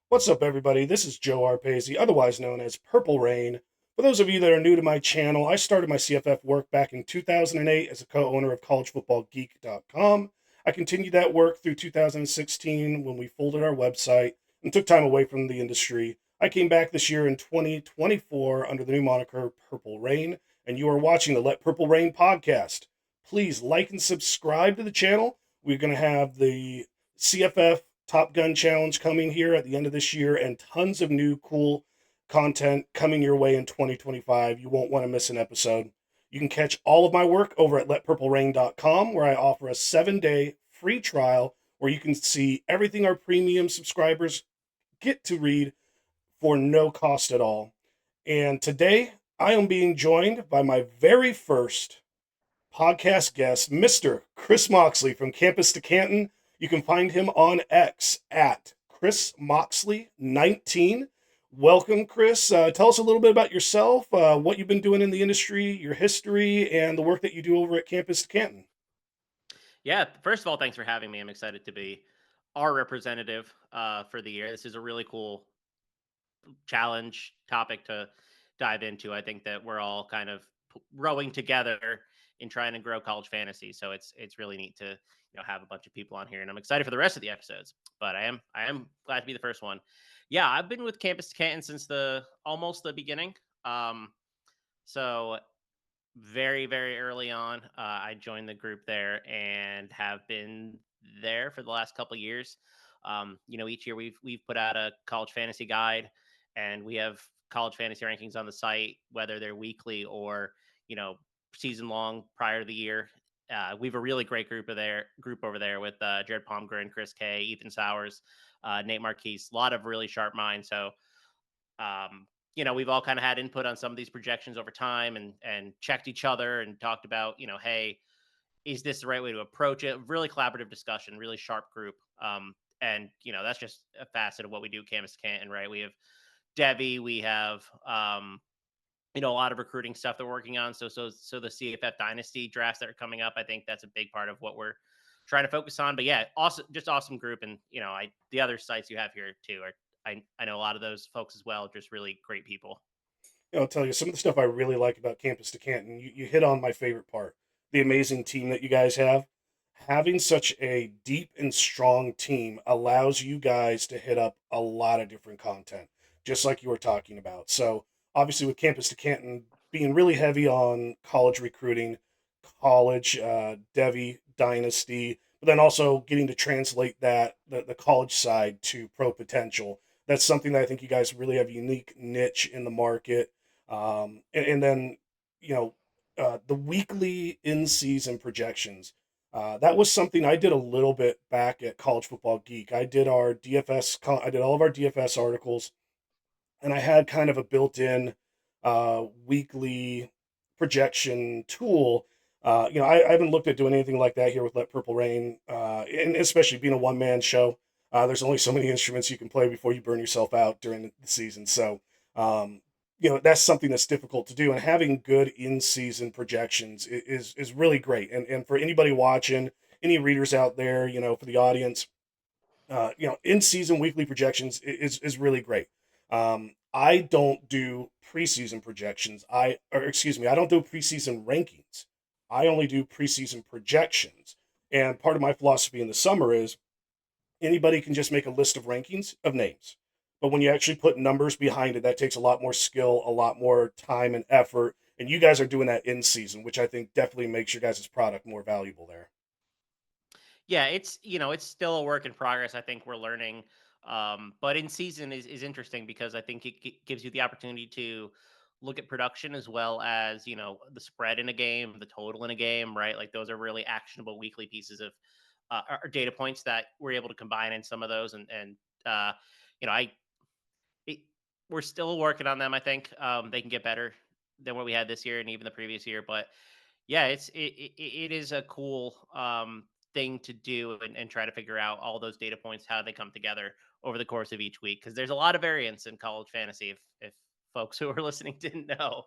What's up, everybody? This is Joe Arpasi, otherwise known as Purple Rain. For those of you that are new to my channel, I started my CFF work back in 2008 as a co-owner of collegefootballgeek.com. I continued that work through 2016 when we folded our website and took time away from the industry. I came back this year in 2024 under the new moniker Purple Rain, and you are watching the Let Purple Rain podcast. Please like and subscribe to the channel. We're going to have the CFF Top Gun challenge coming here at the end of this year, and tons of new cool content coming your way in 2025. You won't want to miss an episode. You can catch all of my work over at letpurplerain.com, where I offer a 7-day free trial where you can see everything our premium subscribers get to read for no cost at all. And today I am being joined by my very first podcast guest, Mr. Chris Moxley from Campus to Canton. You can find him on X at Chris Moxley19. Welcome, Chris. Tell us a little bit about yourself, what you've been doing in the industry, your history, and the work that you do over at Campus to Canton. Yeah, first of all, thanks for having me. I'm excited to be our representative for the year. This is a really cool challenge topic to dive into. I think that we're all kind of rowing together in trying to grow college fantasy. So it's really neat to have a bunch of people on here, and I'm excited for the rest of the episodes. But I am glad to be the first one. Yeah, I've been with Campus to Canton since the almost the beginning. Um, so very early on, I joined the group there and have been there for the last couple of years. Each year we've put out a college fantasy guide, and we have college fantasy rankings on the site, whether they're weekly or you know season long prior to the year. We have a really great group over there with Jared Palmgren, Chris K, Ethan Sowers, Nate Marquise, a lot of really sharp minds. So we've all kind of had input on some of these projections over time and checked each other and talked about, hey, is this the right way to approach it? Really collaborative discussion, really sharp group. And that's just a facet of what we do at Campus Canton, right? We have Devi, we have a lot of recruiting stuff that we're working on. So the CFF Dynasty drafts that are coming up, I think that's a big part of what we're trying to focus on. But yeah, awesome, just awesome group. And the other sites you have here too are I know a lot of those folks as well, just really great people. I'll tell you some of the stuff I really like about Campus to Canton. You hit on my favorite part, the amazing team that you guys have. Having such a deep and strong team allows you guys to hit up a lot of different content, just like you were talking about. So, obviously, with Campus to Canton being really heavy on college recruiting, college, Devi, Dynasty, but then also getting to translate the college side to pro potential. That's something that I think you guys really have a unique niche in the market. And then, you know, the weekly in season projections. That was something I did a little bit back at College Football Geek. I did our DFS, I did all of our DFS articles, and I had kind of a built-in weekly projection tool. I haven't looked at doing anything like that here with Let Purple Rain, and especially being a one-man show. There's only so many instruments you can play before you burn yourself out during the season. So, um, that's something that's difficult to do. And having good in-season projections is really great. And for anybody watching, any readers out there, for the audience, in-season weekly projections is really great. I don't do preseason projections. I don't do preseason rankings. I only do preseason projections. And part of my philosophy in the summer is anybody can just make a list of rankings of names. But when you actually put numbers behind it, that takes a lot more skill, a lot more time and effort. And you guys are doing that in season, which I think definitely makes your guys' product more valuable there. Yeah, it's still a work in progress. I think we're learning, but in season is interesting because I think it gives you the opportunity to look at production as well as the spread in a game, the total in a game, right? Like those are really actionable weekly pieces of or data points that we're able to combine in some of those, and uh, you know I it, we're still working on them. I think they can get better than what we had this year and even the previous year, but yeah, it is a cool thing to do and try to figure out all those data points, how they come together over the course of each week, because there's a lot of variance in college fantasy. If folks who are listening didn't know.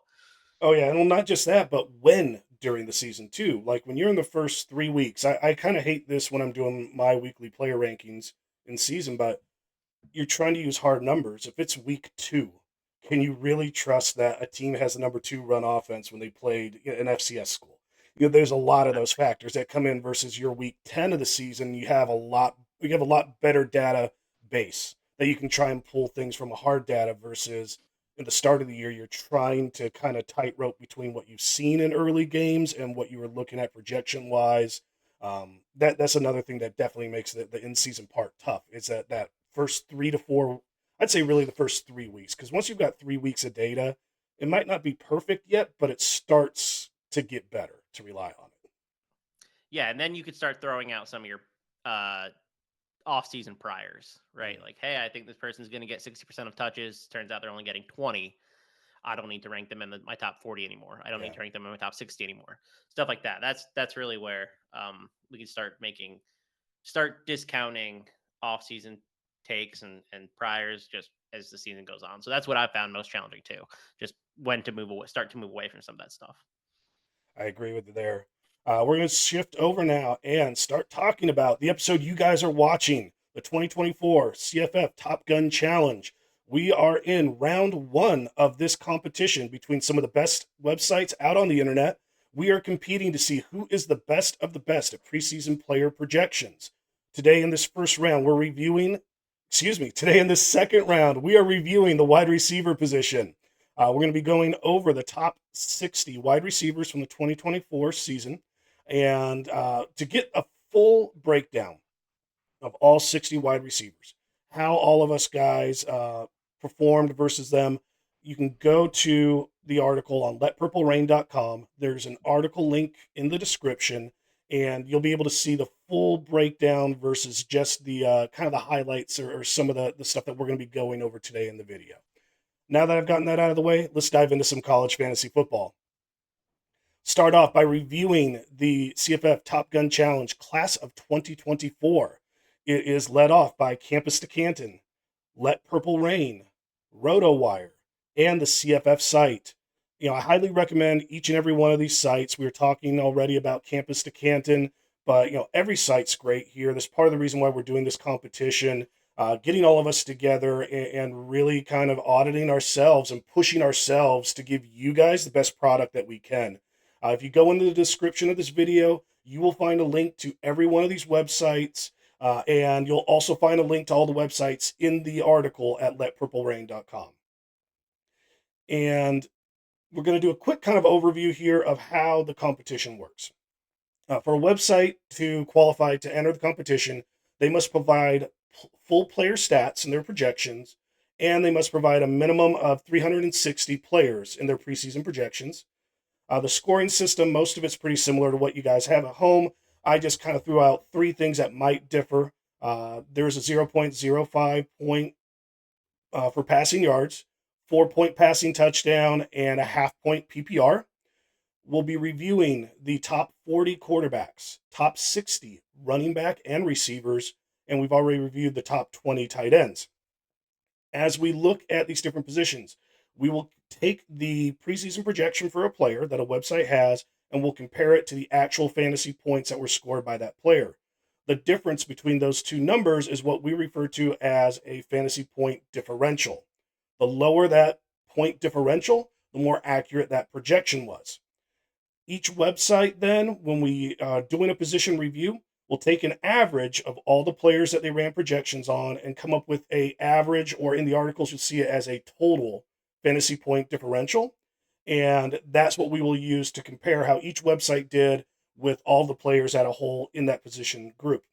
Oh yeah, and well, not just that, but when during the season too. Like when you're in the first 3 weeks, I kind of hate this when I'm doing my weekly player rankings in season, but you're trying to use hard numbers. If it's week 2, can you really trust that a team has the number 2 run offense when they played an FCS school? There's a lot of those factors that come in versus your week 10 of the season. You have a lot better data base that you can try and pull things from a hard data versus in the start of the year you're trying to kind of tightrope between what you've seen in early games and what you were looking at projection wise. That's another thing that definitely makes the in season part tough. Is that first 3 to 4, I'd say really the first 3 weeks, because once you've got 3 weeks of data, it might not be perfect yet, but it starts to get better to rely on it. Yeah, and then you could start throwing out some of your uh off-season priors, right? Mm. Like, hey, I think this person's going to get 60% of touches. Turns out they're only getting 20. I don't need to rank them in my top 40 anymore. I don't need Yeah, to rank them in my top 60 anymore. Stuff like that. That's really where we can start discounting off-season takes and priors just as the season goes on. So that's what I found most challenging too. Just when to move away, start to move away from some of that stuff. I agree with you there. We're going to shift over now and start talking about the episode you guys are watching, the 2024 CFF Top Gun Challenge. We are in round 1 of this competition between some of the best websites out on the internet. We are competing to see who is the best of the best at preseason player projections. Today in this first round, today in this second round, we are reviewing the wide receiver position. We're going to be going over the top 60 wide receivers from the 2024 season. And to get a full breakdown of all 60 wide receivers, how all of us guys performed versus them, you can go to the article on letpurplerain.com. There's an article link in the description, and you'll be able to see the full breakdown versus just the kind of the highlights or some of the stuff that we're going to be going over today in the video. Now that I've gotten that out of the way, let's dive into some college fantasy football. Start off by reviewing the CFF Top Gun Challenge Class of 2024. It is led off by Campus to Canton, Let Purple Rain, RotoWire, and the CFF site. I highly recommend each and every one of these sites. We were talking already about Campus to Canton, but every site's great here. That's part of the reason why we're doing this competition. Getting all of us together and really kind of auditing ourselves and pushing ourselves to give you guys the best product that we can. If you go into the description of this video, you will find a link to every one of these websites. And you'll also find a link to all the websites in the article at letpurplerain.com. And we're going to do a quick kind of overview here of how the competition works. For a website to qualify to enter the competition, they must provide full player stats and their projections, and they must provide a minimum of 360 players in their preseason projections. The scoring system, most of it's pretty similar to what you guys have at home. I just kind of threw out 3 things that might differ. There's a 0.05 point for passing yards, 4-point passing touchdown, and a half-point PPR. We'll be reviewing the top 40 quarterbacks, top 60 running back and receivers, and we've already reviewed the top 20 tight ends. As we look at these different positions, we will take the preseason projection for a player that a website has, and we'll compare it to the actual fantasy points that were scored by that player. The difference between those two numbers is what we refer to as a fantasy point differential. The lower that point differential, the more accurate that projection was. Each website then, when we doing a position review, will take an average of all the players that they ran projections on and come up with a average, or in the articles you'll see it as a total fantasy point differential. And that's what we will use to compare how each website did with all the players at a whole in that position group.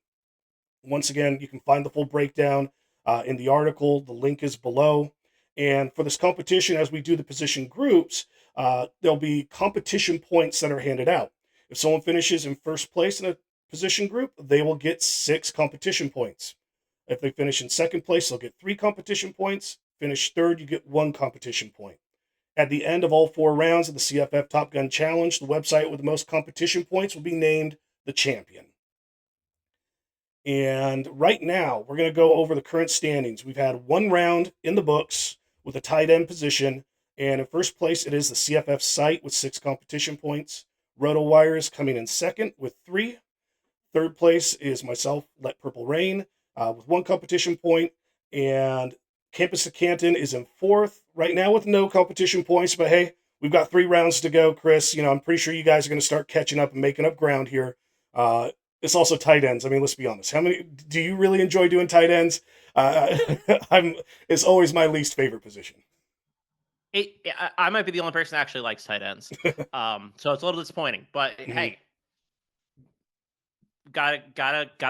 Once again, you can find the full breakdown in the article. The link is below. And for this competition, as we do the position groups, there'll be competition points that are handed out. If someone finishes in first place in a position group, they will get 6 competition points. If they finish in second place, they'll get 3 competition points. Finish third, you get 1 competition point. At the end of all 4 rounds of the CFF Top Gun Challenge, the website with the most competition points will be named the champion. And right now, we're going to go over the current standings. We've had 1 round in the books with a tight end position. And in first place, it is the CFF site with 6 competition points. RotoWire is coming in second with 3. Third place is myself, Let Purple Rain, with 1 competition point. And Campus to Canton is in fourth right now with no competition points. But hey, we've got 3 rounds to go, Chris. I'm pretty sure you guys are going to start catching up and making up ground here. It's also tight ends. I mean, let's be honest. How many do you really enjoy doing tight ends? Uh, I'm. It's always my least favorite position. I might be the only person that actually likes tight ends. So it's a little disappointing. But Mhm. hey, gotta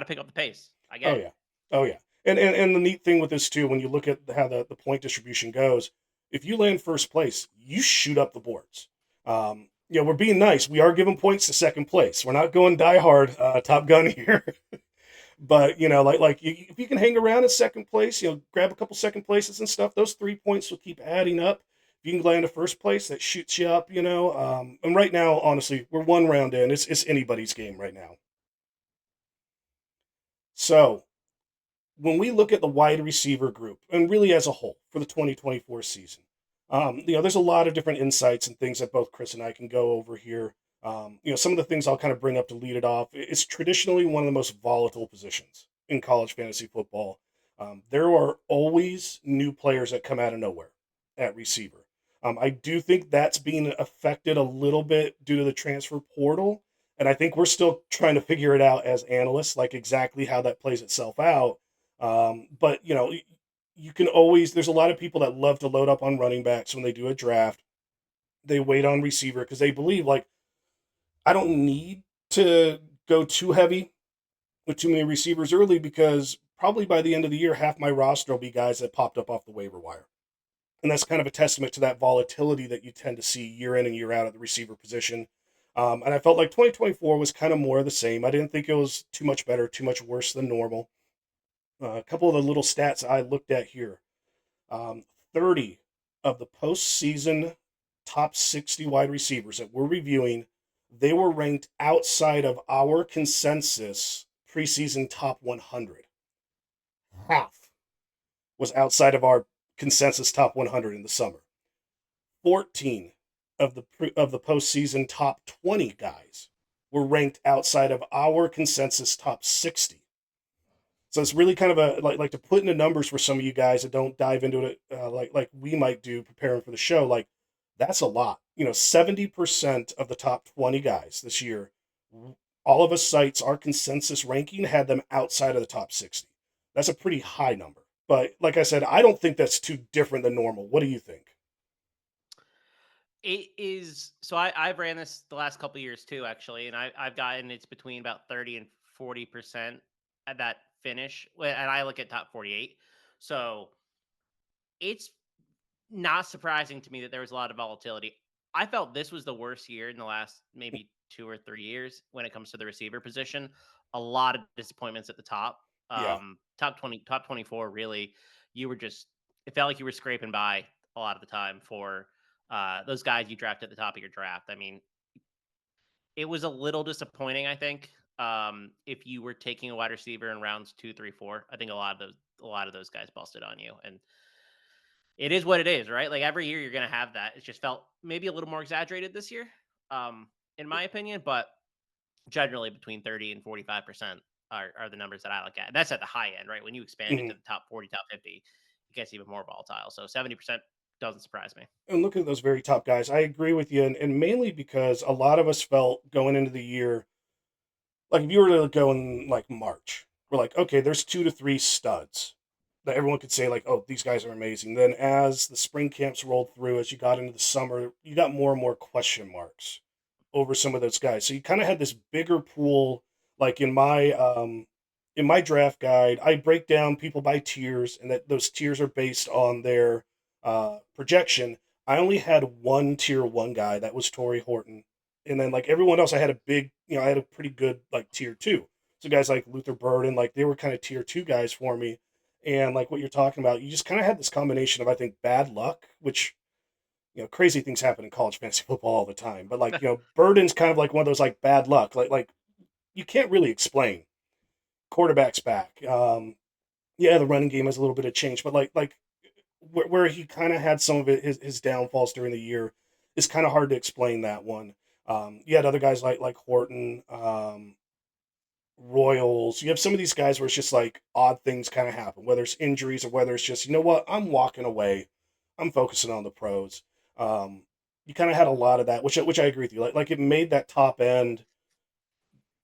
pick up the pace. I Oh get it. yeah, oh yeah. And the neat thing with this too, when you look at how the point distribution goes, if you land first place, you shoot up the boards. We're being nice. We are giving points to second place. We're not going die hard Top Gun here. But if you can hang around in second place, grab a couple second places and stuff. Those 3 points will keep adding up. If you can land to first place, that shoots you up. And right now, honestly, we're 1 round in. It's anybody's game right now. So when we look at the wide receiver group and really as a whole for the 2024 season, there's a lot of different insights and things that both Chris and I can go over here. Some of the things I'll kind of bring up to lead it off. It's traditionally one of the most volatile positions in college fantasy football. There are always new players that come out of nowhere at receiver. I do think that's being affected a little bit due to the transfer portal. And I think we're still trying to figure it out as analysts, like exactly how that plays itself out. But you can always. There's a lot of people that love to load up on running backs when they do a draft. They wait on receiver because they believe like I don't need to go too heavy with too many receivers early because probably by the end of the year, half my roster will be guys that popped up off the waiver wire. And that's kind of a testament to that volatility that you tend to see year in and year out at the receiver position. And I felt like 2024 was kind of more of the same. I didn't think it was too much better, too much worse than normal. A couple of the little stats I looked at here. 30 of the postseason top 60 wide receivers that we're reviewing, they were ranked outside of our consensus preseason top 100. Half was outside of our consensus top 100 in the summer. 14 of the postseason top 20 guys were ranked outside of our consensus top 60. So it's really kind of a like to put into numbers for some of you guys that don't dive into it like we might do preparing for the show. Like that's a lot. 70% of the top 20 guys this year, all of us sites, our consensus ranking had them outside of the top 60. That's a pretty high number. But like I said, I don't think that's too different than normal. What do you think? It is. So I've ran this the last couple of years too, actually, and I've gotten it's between about 30 and 40% at that finish. And I look at top 48. So it's not surprising to me that there was a lot of volatility. I felt this was the worst year in the last maybe 2 or 3 years when it comes to the receiver position. A lot of disappointments at the top. Yeah. Top 20, top 24, really. You were just, it felt like you were scraping by a lot of the time for those guys you draft at the top of your draft. I mean, it was a little disappointing, I think. If you were taking a wide receiver in rounds 2, 3, 4, I think a lot of those guys busted on you. And it is what it is, right? Like every year you're going to have that. It just felt maybe a little more exaggerated this year, in my opinion, but generally between 30 and 45% are the numbers that I look at. And that's at the high end, right? When you expand it Mhm. to the top 40, top 50, it gets even more volatile. So 70% doesn't surprise me. And look at those very top guys. I agree with you, and mainly because a lot of us felt going into the year like if you were to go in like March, we're like, okay, there's 2 to 3 studs that everyone could say like, oh, these guys are amazing. Then as the spring camps rolled through, as you got into the summer, you got more and more question marks over some of those guys. So you kind of had this bigger pool. Like in my draft guide, I break down people by tiers, and that those tiers are based on their projection. I only had one tier one guy that was Torrey Horton, and then like everyone else, I had a big, I had a pretty good like tier two. So guys like Luther Burden, like they were kind of tier two guys for me. And like what you're talking about, you just kind of had this combination of I think bad luck, which crazy things happen in college fantasy football all the time. But like Burden's kind of like one of those like bad luck, like you can't really explain. Quarterback's back. Yeah, the running game has a little bit of change, but like where he kind of had some of his downfalls during the year is kind of hard to explain that one. You had other guys like Horton, Royals. You have some of these guys where it's just like odd things kind of happen, whether it's injuries or whether it's just, you know what, I'm walking away. I'm focusing on the pros. Um, you kind of had a lot of that, which I agree with you. Like it made that top end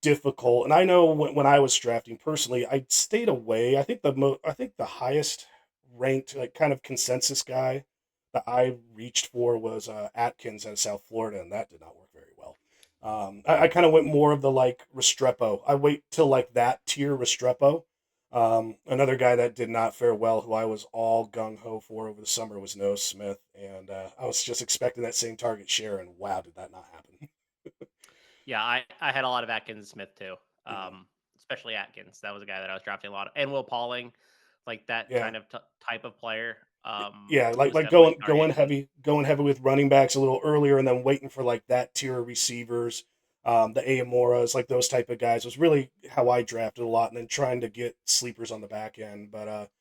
difficult. And I know when I was drafting personally, I stayed away. I think the highest ranked like kind of consensus guy that I reached for was Atkins out of South Florida, and that did not work very well. I kind of went more of the like Restrepo. I wait till like that tier Restrepo. Another guy that did not fare well, who I was all gung ho for over the summer, was Noah Smith, and I was just expecting that same target share, and wow, did that not happen? Yeah, I had a lot of Atkins Smith too. Mhm. Especially Atkins. That was a guy that I was drafting a lot of, and Will Pauling, like that Yeah, kind of type of player. yeah, Was like definitely a target. And going heavy with running backs a little earlier, and then waiting for like that tier of receivers, the Ayamoras, like those type of guys was really how I drafted a lot, and then trying to get sleepers on the back end. But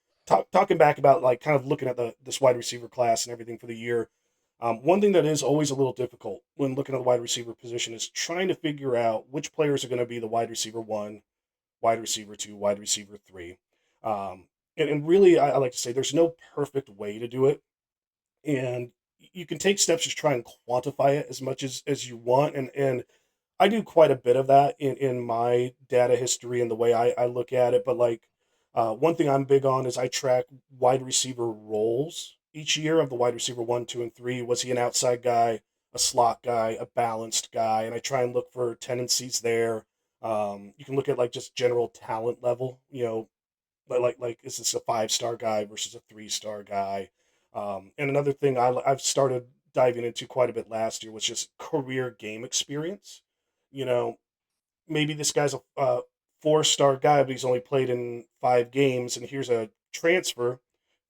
talking back about like kind of looking at the this wide receiver class and everything for the year, one thing that is always a little difficult when looking at the wide receiver position is trying to figure out which players are going to be the wide receiver one, wide receiver two, wide receiver three. Um, and really, I like to say there's no perfect way to do it. And you can take steps to try and quantify it as much as you want. And I do quite a bit of that in my data history and the way I look at it. But like one thing I'm big on is I track wide receiver roles each year of the wide receiver one, two, and three. Was he an outside guy, a slot guy, a balanced guy? And I try and look for tendencies there. You can look at like just general talent level, like is this a 5 star guy versus a 3 star guy? And another thing I've started diving into quite a bit last year was just career game experience. You know, maybe this guy's a 4 star guy, but he's only played in 5 games, and here's a transfer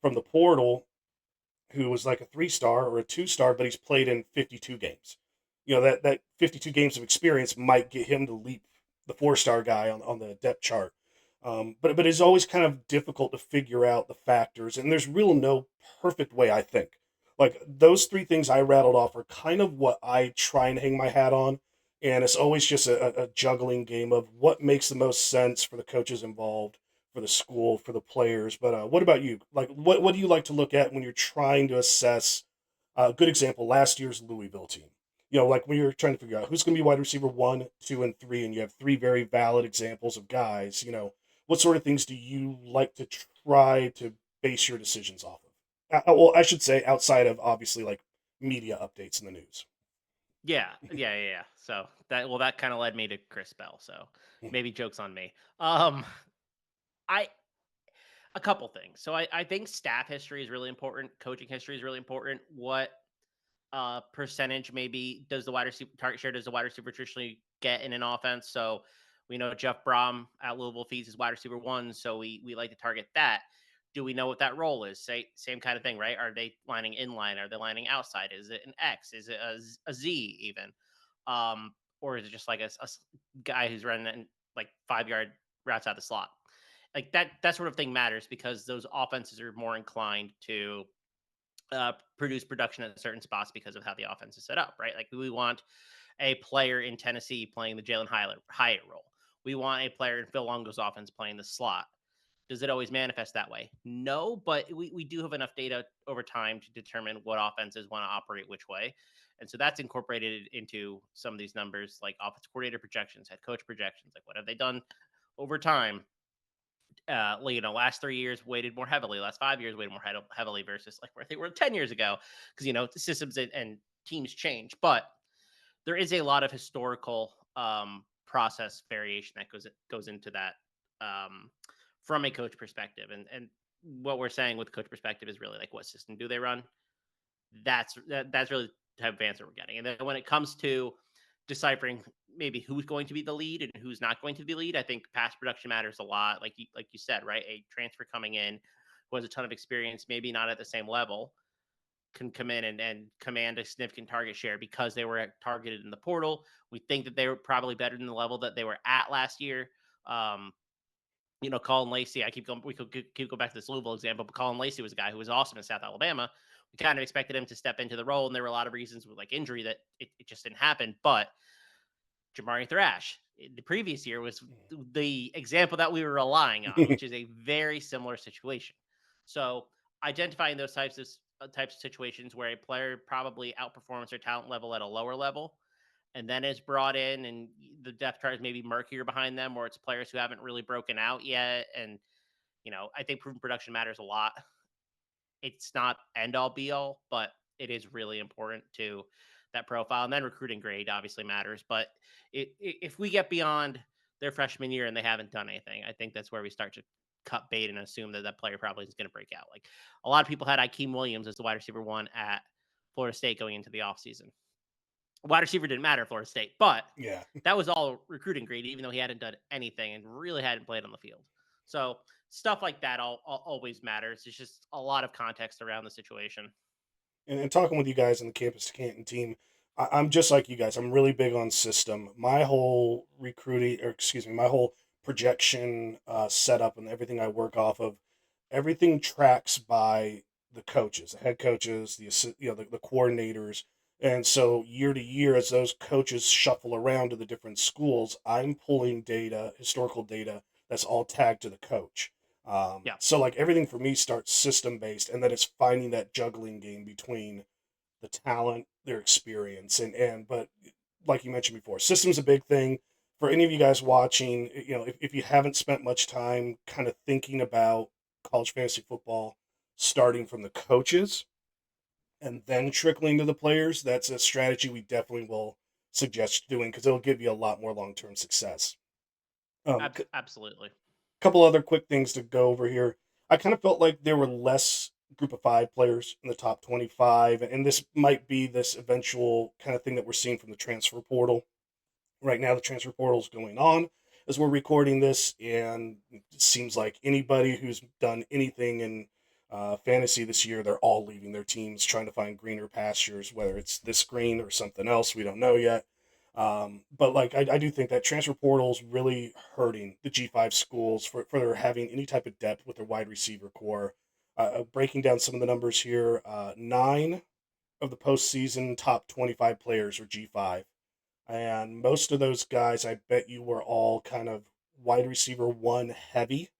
from the portal who was like a 3 star or a 2 star, but he's played in 52 games. That 52 games of experience might get him to leap the 4 star guy on the depth chart. But it's always kind of difficult to figure out the factors, and there's real no perfect way. I think like those three things I rattled off are kind of what I try and hang my hat on, and it's always just a juggling game of what makes the most sense for the coaches involved, for the school, for the players. But what about you? Like, what do you like to look at when you're trying to assess? A good example: last year's Louisville team. Like when you're trying to figure out who's going to be wide receiver one, two, and three, and you have three very valid examples of guys. What sort of things do you like to try to base your decisions off of? Well, I should say outside of obviously like media updates in the news. yeah, yeah, yeah, yeah. So that kind of led me to Chris Bell. So maybe jokes on me. Um, I A couple things. So I think staff history is really important. Coaching history is really important. What percentage maybe does the wide receiver target share does the wide receiver traditionally get in an offense? So we know Jeff Brom at Louisville feeds his wide receiver one, so we like to target that. Do we know what that role is? Same kind of thing, right? Are they lining inline? Are they lining outside? Is it an X? Is it a Z even? Or is it just like guy who's running like 5 yard routes out the slot? Like that sort of thing matters because those offenses are more inclined to produce production at certain spots because of how the offense is set up, right? Like we want a player in Tennessee playing the Jalen Hyatt role. We want a player in Phil Longo's offense playing the slot. Does it always manifest that way? No, but we do have enough data over time to determine what offenses want to operate which way. And so that's incorporated into some of these numbers like offensive coordinator projections, head coach projections, like what have they done over time. Last 3 years weighted more heavily, last 5 years weighted more heavily versus like where they were 10 years ago. Because, the systems and teams change. But there is a lot of historical process variation that goes into that from a coach perspective. And what we're saying with coach perspective is really like what system do they run? That's really the type of answer we're getting. And then when it comes to deciphering maybe who's going to be the lead and who's not going to be lead, I think past production matters a lot. Like you said, right? A transfer coming in who has a ton of experience, maybe not at the same level, can come in and command a significant target share because they were targeted in the portal. We think that they were probably better than the level that they were at last year. Um, Colin Lacey, I keep going, we could keep go back to this Louisville example, but Colin Lacey was a guy who was awesome in South Alabama. We kind of expected him to step into the role, and there were a lot of reasons with like injury that it just didn't happen. But Jamari Thrash. The previous year was Mhm. the example that we were relying on, which is a very similar situation. So identifying those types of situations where a player probably outperforms their talent level at a lower level, and then is brought in, and the depth chart is maybe murkier behind them, or it's players who haven't really broken out yet. And I think proven production matters a lot. It's not end all be all, but it is really important to that profile. And then recruiting grade obviously matters. But if we get beyond their freshman year and they haven't done anything, I think that's where we start to cut bait and assume that that player probably is going to break out. Like a lot of people had Akeem Williams as the wide receiver one at Florida State going into the offseason. Wide receiver didn't matter at Florida State, but Yeah. that was all recruiting grade, even though he hadn't done anything and really hadn't played on the field. So stuff like that always matters. It's just a lot of context around the situation. And talking with you guys in the Campus to Canton team, I'm just like you guys. I'm really big on system. My whole recruiting, or excuse me, my whole projection setup and everything I work off of, everything tracks by the coaches, the head coaches, the coordinators. And so year to year, as those coaches shuffle around to the different schools, I'm pulling data, historical data that's all tagged to the coach. Yeah. So like everything for me starts system based, and then it's finding that juggling game between the talent, their experience, and but like you mentioned before, system's a big thing for any of you guys watching. If you haven't spent much time kind of thinking about college fantasy football, starting from the coaches and then trickling to the players, that's a strategy we definitely will suggest doing because it'll give you a lot more long term success. Absolutely. Couple other quick things to go over here. I kind of felt like there were less group of five players in the top 25, and this might be this eventual kind of thing that we're seeing from the transfer portal. Right now, the transfer portal is going on as we're recording this, and it seems like anybody who's done anything in fantasy this year, they're all leaving their teams trying to find greener pastures, whether it's this green or something else, we don't know yet. But like I do think that transfer portal is really hurting the G5 schools for their having any type of depth with their wide receiver core. Breaking down some of the numbers here, nine of the postseason top 25 players are G5. And most of those guys, I bet you, were all kind of wide receiver one heavy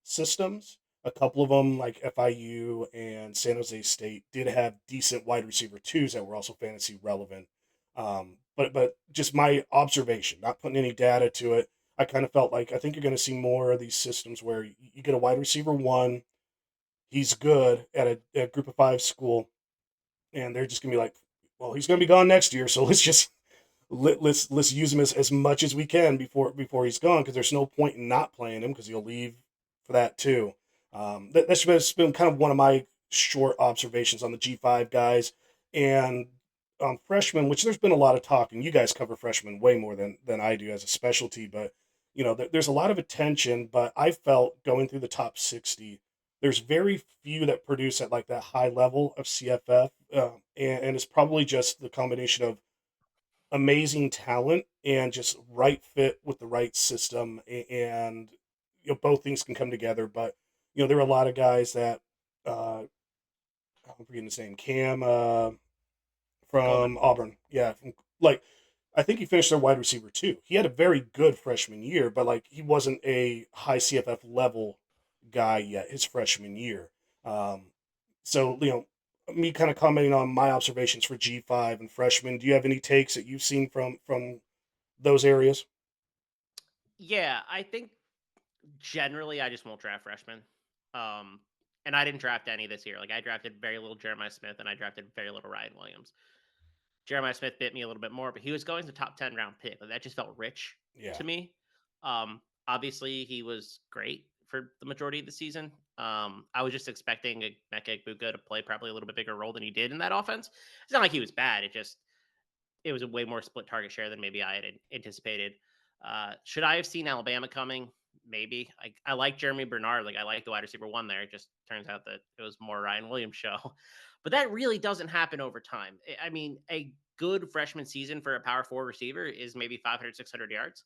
systems. A couple of them, like FIU and San Jose State, did have decent wide receiver twos that were also fantasy relevant. But just my observation, not putting any data to it, I kind of felt like I think you're going to see more of these systems where you get a wide receiver one, he's good at a group of five school, and they're just going to be like, well, he's going to be gone next year, so let's use him as much as we can before he's gone because there's no point in not playing him because he'll leave for that too. That's been kind of one of my short observations on the G5 guys and freshmen, which there's been a lot of talk, and you guys cover freshmen way more than I do as a specialty, but there's a lot of attention. But I felt going through the top 60, there's very few that produce at like that high level of CFF, and it's probably just the combination of amazing talent and just right fit with the right system, and both things can come together. But there were a lot of guys that I'm forgetting his name, Cam Coleman. from Auburn. Yeah, like I think he finished their wide receiver too. He had a very good freshman year, but like he wasn't a high CFF level guy yet his freshman year. Um, so me kind of commenting on my observations for G5 and freshmen. Do you have any takes that you've seen from those areas? Yeah, I think generally I just won't draft freshmen. Um, and I didn't draft any this year. Like I drafted very little Jeremiah Smith and I drafted very little Ryan Williams. Jeremiah Smith bit me a little bit more, but he was going to top 10 round pick. Like, that just felt rich Yeah. to me. Obviously, he was great for the majority of the season. I was just expecting Mecca Buka to play probably a little bit bigger role than he did in that offense. It's not like he was bad. It was a way more split target share than maybe I had anticipated. Should I have seen Alabama coming? Maybe. I like Jeremy Bernard. Like I like the wide receiver one there. It just turns out that it was more Ryan Williams show. But that really doesn't happen over time. I mean, a good freshman season for a power four receiver is maybe 500, 600 yards.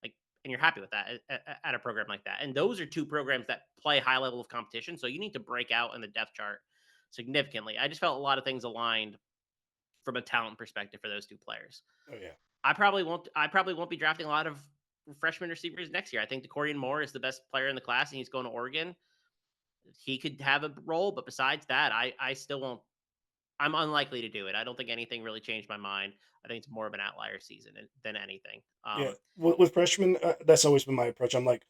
Like, and you're happy with that at a program like that. And those are two programs that play high level of competition. So you need to break out in the depth chart significantly. I just felt a lot of things aligned from a talent perspective for those two players. Oh yeah. I probably won't be drafting a lot of freshman receivers next year. I think Decorian Moore is the best player in the class, and he's going to Oregon. He could have a role, but besides that, I still won't. I'm unlikely to do it. I don't think anything really changed my mind. I think it's more of an outlier season than anything. Yeah, with freshmen, that's always been my approach. I'm like,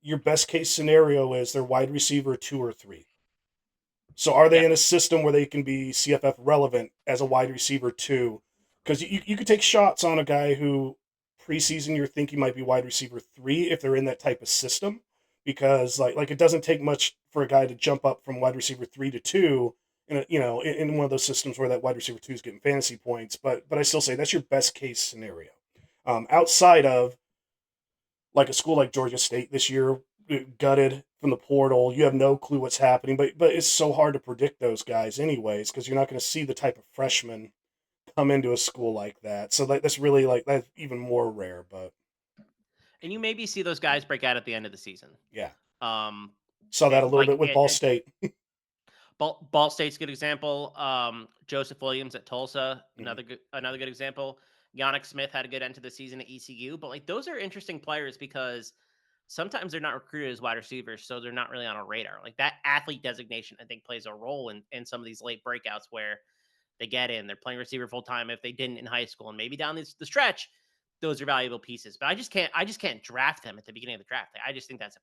your best case scenario is they're wide receiver 2 or 3. So are they Yeah, in a system where they can be CFF relevant as a wide receiver 2? Because you could take shots on a guy who preseason you're thinking might be wide receiver 3 if they're in that type of system. Because like it doesn't take much for a guy to jump up from wide receiver 3 to 2 in in one of those systems where that wide receiver 2 is getting fantasy points. But I still say that's your best case scenario. Outside of like a school like Georgia State this year, gutted from the portal. You have no clue what's happening, but it's so hard to predict those guys anyways because you're not going to see the type of freshmen come into a school like that. So that's really like that's even more rare. But and you maybe see those guys break out at the end of the season. yeah, Um, saw that a little bit with Ball State. Ball State's a good example. Joseph Williams at Tulsa, Mhm. another good example. Yannick Smith had a good end to the season at ECU, but like those are interesting players because sometimes they're not recruited as wide receivers, so they're not really on a radar. Like that athlete designation, I think, plays a role in some of these late breakouts where they get in, they're playing receiver full time if they didn't in high school, and maybe down the stretch, those are valuable pieces. But I just can't draft them at the beginning of the draft. I just think that's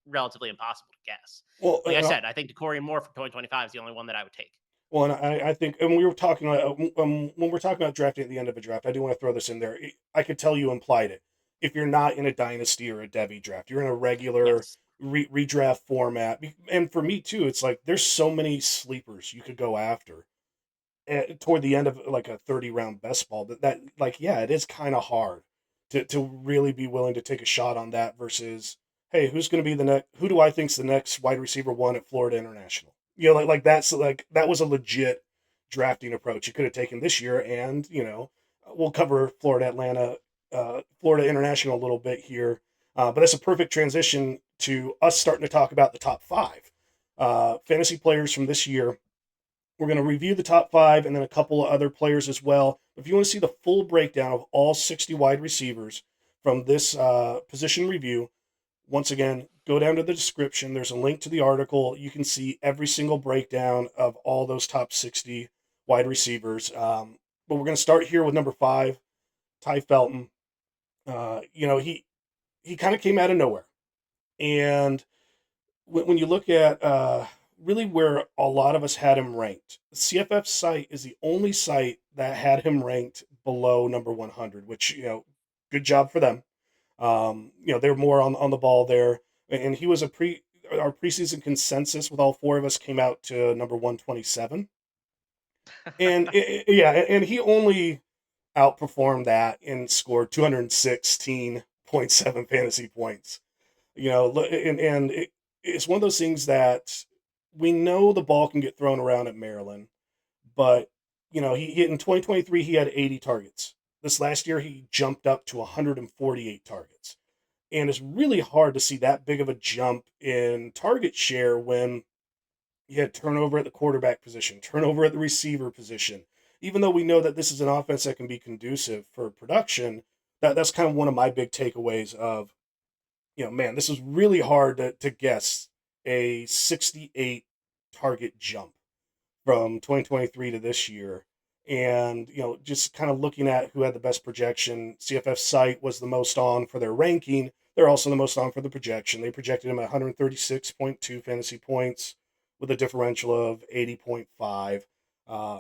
relatively impossible to guess. Well, Like I said, I think Corey Moore for 2025 is the only one that I would take. well, and I think, and we were talking when we're talking about drafting at the end of a draft, I do want to throw this in there. I could tell you implied it. If you're not in a dynasty or a Devi draft, you're in a regular Yes. redraft format. And for me too, it's like there's so many sleepers you could go after toward the end of like a 30 round best ball. That like yeah, it is kind of hard to really be willing to take a shot on that versus hey, who's going to be the next? Who do I think's the next wide receiver 1 at Florida International? Like that's like that was a legit drafting approach you could have taken this year, and we'll cover Florida International a little bit here, but that's a perfect transition to us starting to talk about the top 5 fantasy players from this year. We're going to review the top 5 and then a couple of other players as well. If you want to see the full breakdown of all 60 wide receivers from this position review, once again, go down to the description. There's a link to the article. You can see every single breakdown of all those top 60 wide receivers. But we're going to start here with number 5, Ty Felton. He kind of came out of nowhere. And when you look at really where a lot of us had him ranked, the CFF site is the only site that had him ranked below number 100, which, good job for them. They're more on the ball there. And he was our preseason consensus with all 4 of us came out to number 127. And yeah, and he only outperformed that and scored 216.7 fantasy points. It's one of those things that we know the ball can get thrown around at Maryland, but he in 2023 he had 80 targets. This last year he jumped up to 148 targets. And it's really hard to see that big of a jump in target share when you had turnover at the quarterback position, turnover at the receiver position. Even though we know that this is an offense that can be conducive for production, that's kind of one of my big takeaways of man, this is really hard to guess a 68 target jump from 2023 to this year. And, just kind of looking at who had the best projection, CFF site was the most on for their ranking. They're also the most on for the projection. They projected him at 136.2 fantasy points with a differential of 80.5.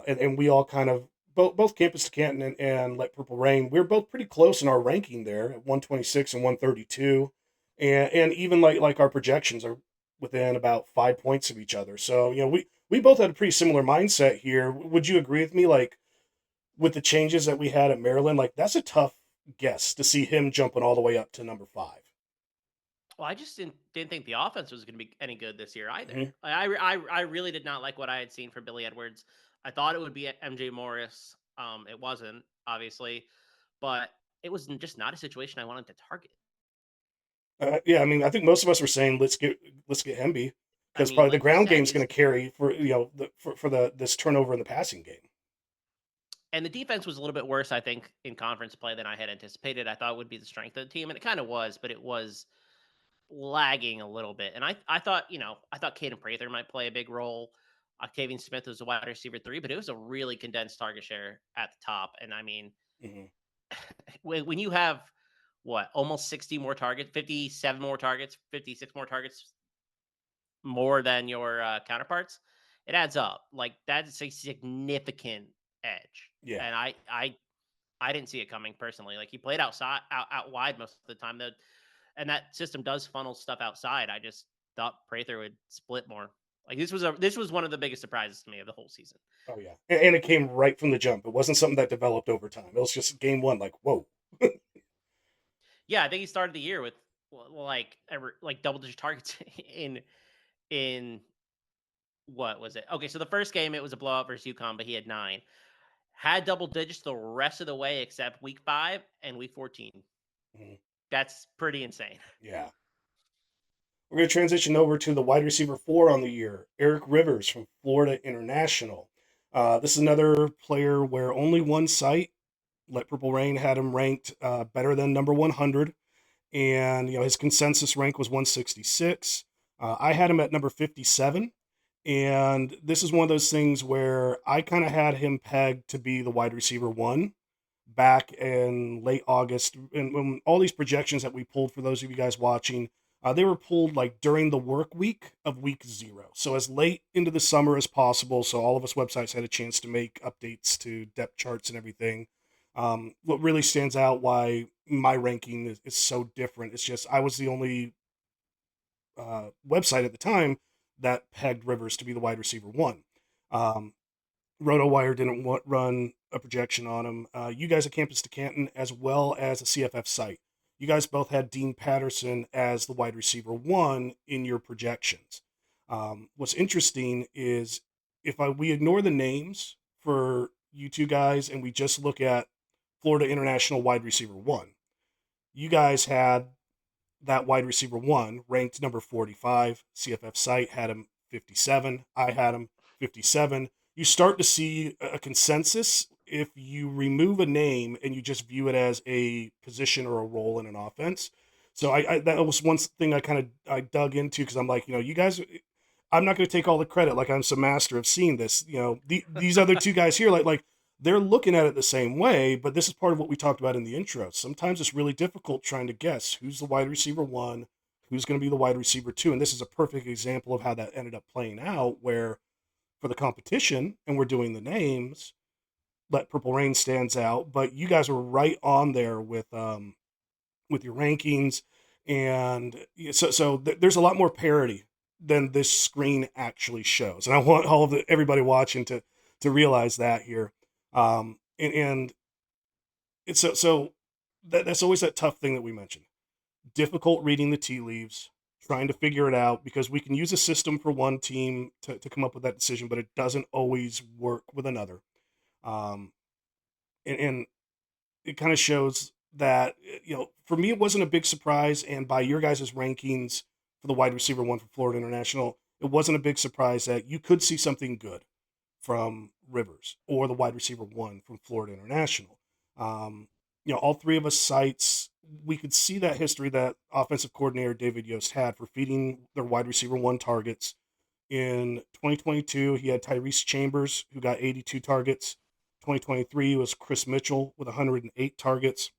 And we all kind of, both Campus to Canton and Let Purple Rain, we are both pretty close in our ranking there at 126 and 132. And even like our projections are within about 5 points of each other. So, we both had a pretty similar mindset here. Would you agree with me? Like with the changes that we had at Maryland, like that's a tough guess to see him jumping all the way up to number 5. Well, I just didn't think the offense was going to be any good this year either. Mhm. I really did not like what I had seen from Billy Edwards. I thought it would be MJ Morris. It wasn't obviously, but it was just not a situation I wanted to target. Yeah, I mean, I think most of us were saying let's get Hemby I because mean, probably the like you ground said, game's he's going to carry for for this turnover in the passing game. And the defense was a little bit worse, I think, in conference play than I had anticipated. I thought it would be the strength of the team, and it kind of was, but it was lagging a little bit. And I thought, I thought Caden Prather might play a big role. Octavian Smith was a wide receiver 3, but it was a really condensed target share at the top. And I mean, Hmm. when you have what, almost 60 more targets, 57 more targets, 56 more targets more than your counterparts, it adds up. Like that's a significant edge. Yeah. And I didn't see it coming personally. Like he played outside, out wide most of the time. And that system does funnel stuff outside. I just thought Prather would split more. Like this was one of the biggest surprises to me of the whole season. Oh yeah, and it came right from the jump. It wasn't something that developed over time. It was just game one. Like whoa. Yeah, I think he started the year with like like double digit targets in what was it? Okay, so the first game it was a blowout versus UConn, but he had 9. Had double digits the rest of the way except week 5 and week 14. Mhm. That's pretty insane. Yeah. We're going to transition over to the wide receiver 4 on the year, Eric Rivers from Florida International. This is another player where only one site, Let Purple Rain, had him ranked better than number 100, and his consensus rank was 166. I had him at number 57, and this is one of those things where I kind of had him pegged to be the wide receiver 1 back in late August. And when all these projections that we pulled, for those of you guys watching, they were pulled like during the work week of week 0. So as late into the summer as possible. So all of us websites had a chance to make updates to depth charts and everything. What really stands out why my ranking is so different, it's just I was the only website at the time that pegged Rivers to be the wide receiver 1. Um, RotoWire didn't run a projection on him. You guys at Campus to Canton, as well as a CFF site, you guys both had Dean Patterson as the wide receiver 1 in your projections. What's interesting is we ignore the names for you two guys and we just look at Florida International wide receiver 1, you guys had that wide receiver 1 ranked number 45. CFF site had him 57. I had him 57. You start to see a consensus if you remove a name and you just view it as a position or a role in an offense. So I that was one thing I dug into because I'm like, you guys, I'm not going to take all the credit like I'm some master of seeing this. These other two guys here, like they're looking at it the same way, but this is part of what we talked about in the intro. Sometimes it's really difficult trying to guess who's the wide receiver 1, who's going to be the wide receiver 2, and this is a perfect example of how that ended up playing out. Where for the competition, and we're doing the names, Let Purple Rain stands out, but you guys were right on there with your rankings, and there's a lot more parity than this screen actually shows, and I want everybody watching to realize that here. And it's that's always that tough thing that we mentioned. Difficult reading the tea leaves, trying to figure it out, because we can use a system for one team to come up with that decision, but it doesn't always work with another. Um, and it kind of shows that, for me, it wasn't a big surprise. And by your guys' rankings for the wide receiver 1 for Florida International, it wasn't a big surprise that you could see something good from Rivers or the wide receiver 1 from Florida International. All three of us sites, we could see that history that offensive coordinator David Yost had for feeding their wide receiver 1 targets. In 2022, he had Tyrese Chambers, who got 82 targets. 2023 was Chris Mitchell with 108 targets.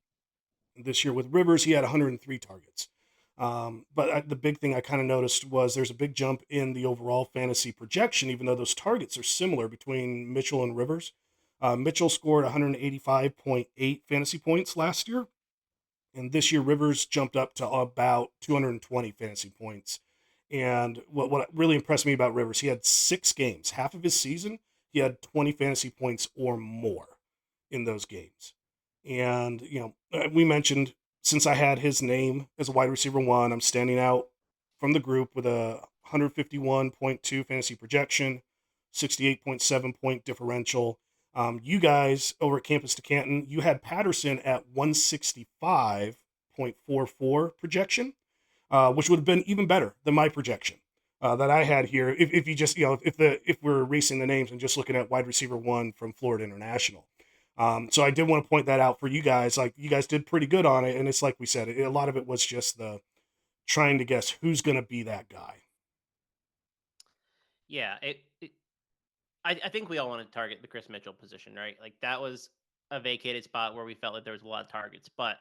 This year with Rivers, he had 103 targets. But the big thing I kind of noticed was there's a big jump in the overall fantasy projection, even though those targets are similar between Mitchell and Rivers. Mitchell scored 185.8 fantasy points last year, and this year Rivers jumped up to about 220 fantasy points. And what really impressed me about Rivers, he had 6 games, half of his season, he had 20 fantasy points or more in those games. And, we mentioned, since I had his name as a wide receiver 1, I'm standing out from the group with a 151.2 fantasy projection, 68.7 point differential. You guys over at Campus to Canton, you had Patterson at 165.44 projection, which would have been even better than my projection that I had here. If you just, if we're erasing the names and just looking at wide receiver 1 from Florida International. So I did want to point that out for you guys. Like you guys did pretty good on it, and it's like we said, a lot of it was just the trying to guess who's going to be that guy. Yeah, I think we all want to target the Chris Mitchell position, right? Like that was a vacated spot where we felt like there was a lot of targets. But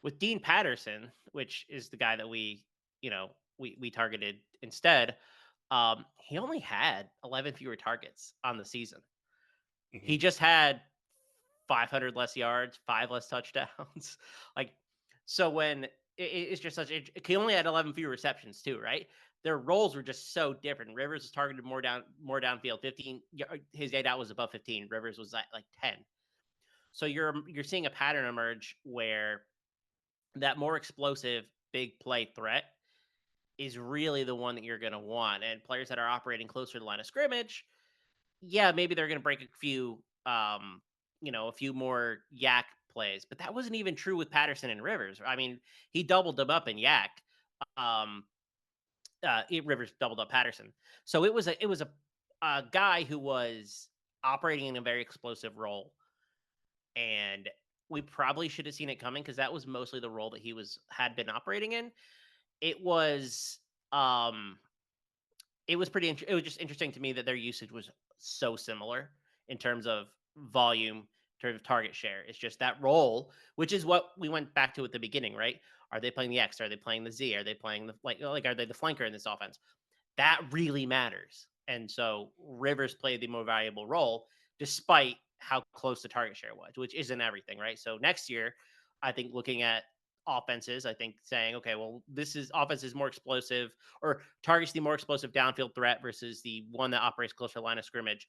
with Dean Patterson, which is the guy that we targeted instead, he only had 11 fewer targets on the season. Hmm. He just had 500 less yards, 5 less touchdowns. like, so when it's just he only had 11 fewer receptions too, right? Their roles were just so different. Rivers was targeted more downfield, 15. His eight out was above 15. Rivers was at like 10. So you're seeing a pattern emerge where that more explosive big play threat is really the one that you're going to want. And players that are operating closer to the line of scrimmage, yeah, maybe they're going to break a few more yak plays, but that wasn't even true with Patterson and Rivers. I mean, he doubled them up in yak. Um, Rivers doubled up Patterson, so it was a guy who was operating in a very explosive role, and we probably should have seen it coming because that was mostly the role that he had been operating in. It was um it was just interesting to me that their usage was so similar in terms of volume, in terms of target share. It's just that role, which is what we went back to at the beginning, right? Are they playing the X? Are they playing the Z? Are they playing the are they the flanker in this offense? That really matters. And so Rivers played the more valuable role despite how close the target share was, which isn't everything, right? So next year, I think looking at offenses, I think saying, okay, well, this is offense is more explosive or targets the more explosive downfield threat versus the one that operates closer to line of scrimmage.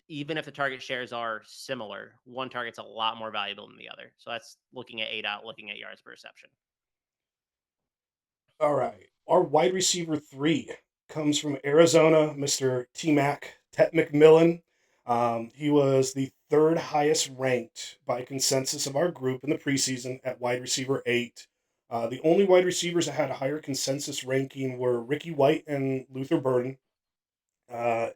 Even if the target shares are similar, one target's a lot more valuable than the other. So that's looking at eight out, looking at yards per reception. All right. Our wide receiver three comes from Arizona, Mr. T Mac, Tet McMillan. He was the third highest ranked by consensus of our group in the preseason at wide receiver eight. The only wide receivers that had a higher consensus ranking were Ricky White and Luther Burden. Uh,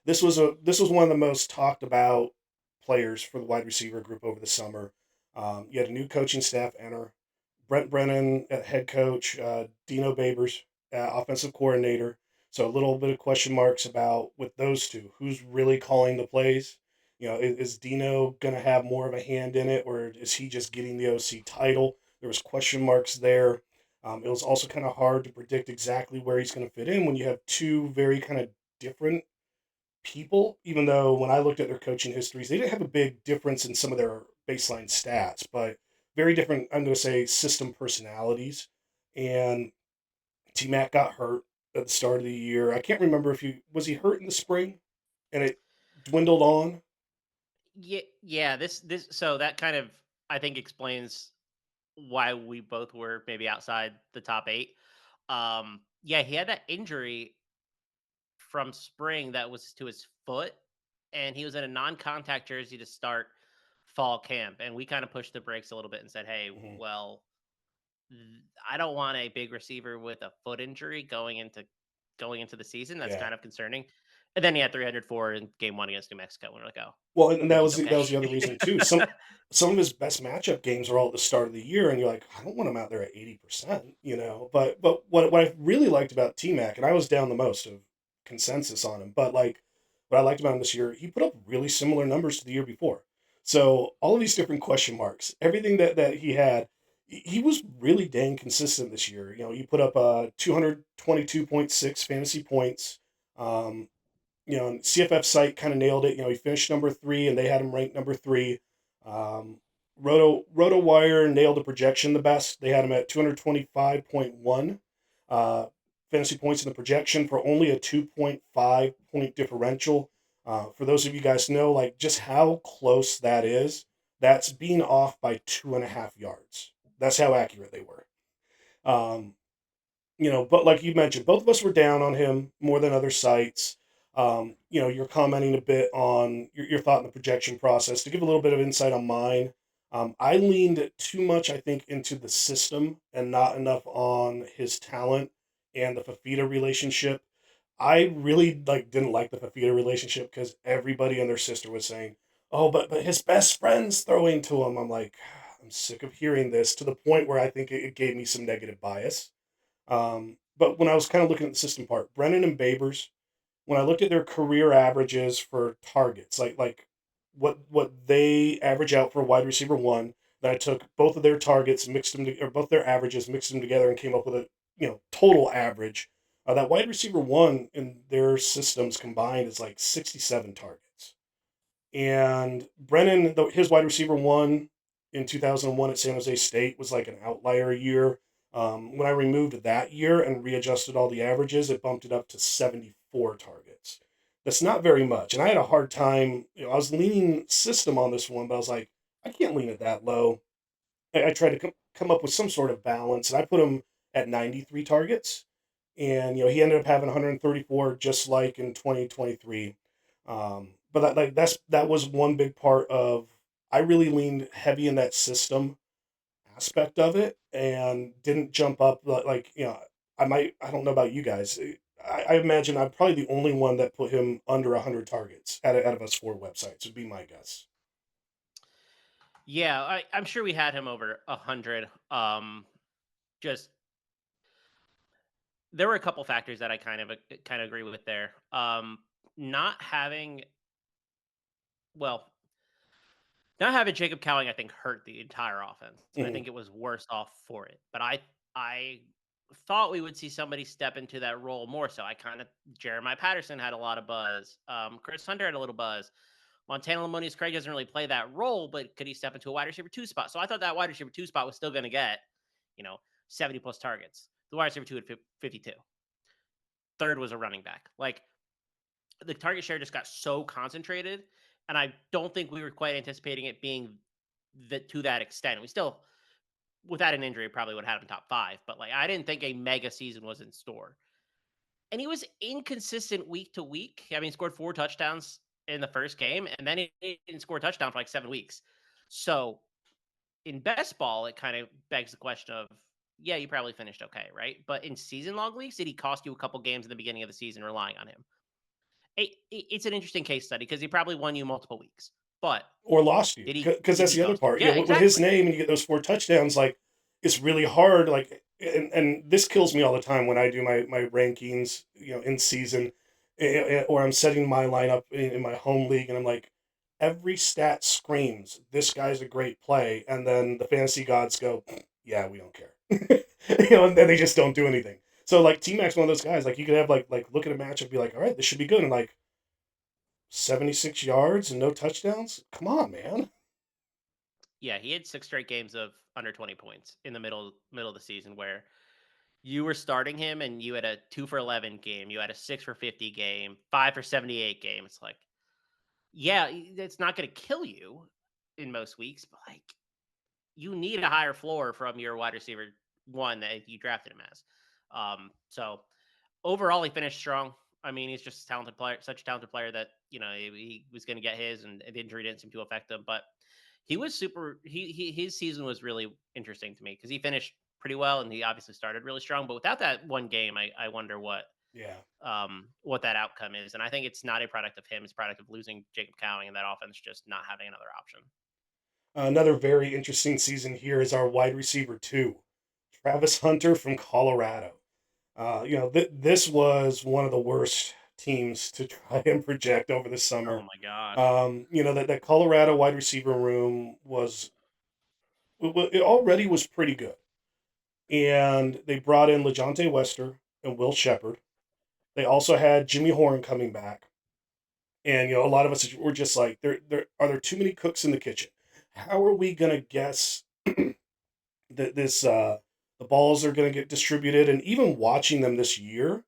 this was one of the most talked about players for the wide receiver group over the summer. You had a new coaching staff enter. Brent Brennan at head coach, Dino Babers, offensive coordinator. So a little bit of question marks about with those two. Who's really calling the plays? Is Dino going to have more of a hand in it, or is he just getting the OC title? There was question marks there. It was also kind of hard to predict exactly where he's going to fit in when you have two very kind of different people, even though when I looked at their coaching histories, they didn't have a big difference in some of their baseline stats, but very different, I'm going to say, system personalities. And T Mac got hurt at the start of the year. I can't remember if he was he hurt in the spring and it dwindled on. Yeah. This so that kind of I think explains why we both were maybe outside the top eight. Yeah, he had that injury from spring that was to his foot, and he was in a non-contact jersey to start fall camp, and we kind of pushed the brakes a little bit and said, "Hey, Mhm. well, I don't want a big receiver with a foot injury going into the season. That's Yeah. kind of concerning." And then he had 304 in game one against New Mexico, and we're like, "Oh, Well, and that maybe he's was okay." that was the other reason too. Some of his best matchup games are all at the start of the year, and you're like, I don't want him out there at 80%, you know. But what I really liked about T Mac, and I was down the most of consensus on him, but like what I liked about him this year, he put up really similar numbers to the year before. So all of these different question marks, everything that he had, he was really dang consistent this year. He put up 222.6 fantasy points. Um, CFF site kind of nailed it. He finished number three, and they had him ranked number three. RotoWire nailed the projection the best. They had him at 225.1 uh, fantasy points in the projection for only a 2.5 point differential. For those of you guys who know, like just how close that is, that's being off by 2.5 yards. That's how accurate they were. Um, but like you mentioned, both of us were down on him more than other sites. You're commenting a bit on your thought in the projection process. To give a little bit of insight on mine, I leaned too much, I think, into the system and not enough on his talent and the Fafita relationship. I really didn't like the Fafita relationship because everybody and their sister was saying, oh, but his best friend's throwing to him. I'm like, I'm sick of hearing this to the point where I think it gave me some negative bias. But when I was kind of looking at the system part, Brennan and Babers, when I looked at their career averages for targets, like what they average out for a wide receiver one, then I took both of their targets, mixed them to, or both their averages, mixed them together, and came up with a total average. That wide receiver one in their systems combined is like 67 targets. And Brennan, his wide receiver one in 2001 at San Jose State was like an outlier year. When I removed that year and readjusted all the averages, it bumped it up to 74 targets. That's not very much. And I had a hard time, I was leaning system on this one, but I was like, I can't lean it that low. I tried to come up with some sort of balance, and I put him at 93 targets. And he ended up having 134, just like in 2023. But that was one big part of, I really leaned heavy in that system aspect of it and didn't jump up I don't know about you guys. I imagine I'm probably the only one that put him under 100 targets out of us four websites would be my guess. Yeah, I'm sure we had him over 100. Just there were a couple factors that I kind of agree with there. Not having well, Not having Jacob Cowing, I think, hurt the entire offense, and I Hmm. think it was worse off for it. But I thought we would see somebody step into that role more so. I kind of Jeremiah Patterson had a lot of buzz. Chris Hunter had a little buzz. Montana Lamonius Craig doesn't really play that role, but could he step into a wide receiver two spot? So I thought that wide receiver two spot was still going to get, you know, 70 plus targets. The wide receiver two had 52. Third was a running back. Like the target share just got so concentrated, and I don't think we were quite anticipating it being to that extent. We still, without an injury, probably would have had him top five, but like I didn't think a mega season was in store. And he was inconsistent week to week. I mean, he scored 4 touchdowns in the first game, and then he didn't score a touchdown for like 7 weeks. So in best ball, it kind of begs the question of, yeah, you probably finished okay, right? But in season long leagues, did he cost you a couple games in the beginning of the season relying on him? It's an interesting case study because he probably won you multiple weeks. But Or lost you, did he because did that's he the other cost you? part. Yeah, With his exactly. name and you get those four touchdowns, like it's really hard. Like, and this kills me all the time when I do my rankings, in season, or I'm setting my lineup in my home league, and I'm like, every stat screams this guy's a great play, and then the fantasy gods go, yeah, we don't care, and then they just don't do anything. So like T Mac's one of those guys. Like you could have like look at a match and be like, all right, this should be good, and like 76 yards and no touchdowns. Come on, man. Yeah, he had 6 straight games of under 20 points in the middle of the season where you were starting him and you had a 2 for 11 game, you had a 6 for 50 game, 5 for 78 game. It's like, yeah, it's not going to kill you in most weeks, but like you need a higher floor from your wide receiver one that you drafted him as. So overall, he finished strong. I mean, he's just a talented player, such a talented player that he was going to get his, and the injury didn't seem to affect him. But he was super. His season was really interesting to me because he finished pretty well, and he obviously started really strong. But without that one game, I wonder Yeah. what that outcome is. And I think it's not a product of him; it's a product of losing Jacob Cowing and that offense just not having another option. Another very interesting season here is our wide receiver two, Travis Hunter from Colorado. This was one of the worst teams to try and project over the Oh summer. my gosh. That Colorado wide receiver room it already was pretty good, and they brought in Lejonte Wester and Will Shepard. They also had Jimmy Horn coming back, and a lot of us were just like, there are there too many cooks in the kitchen? How are we gonna guess that the balls are going to get distributed? And even watching them this year,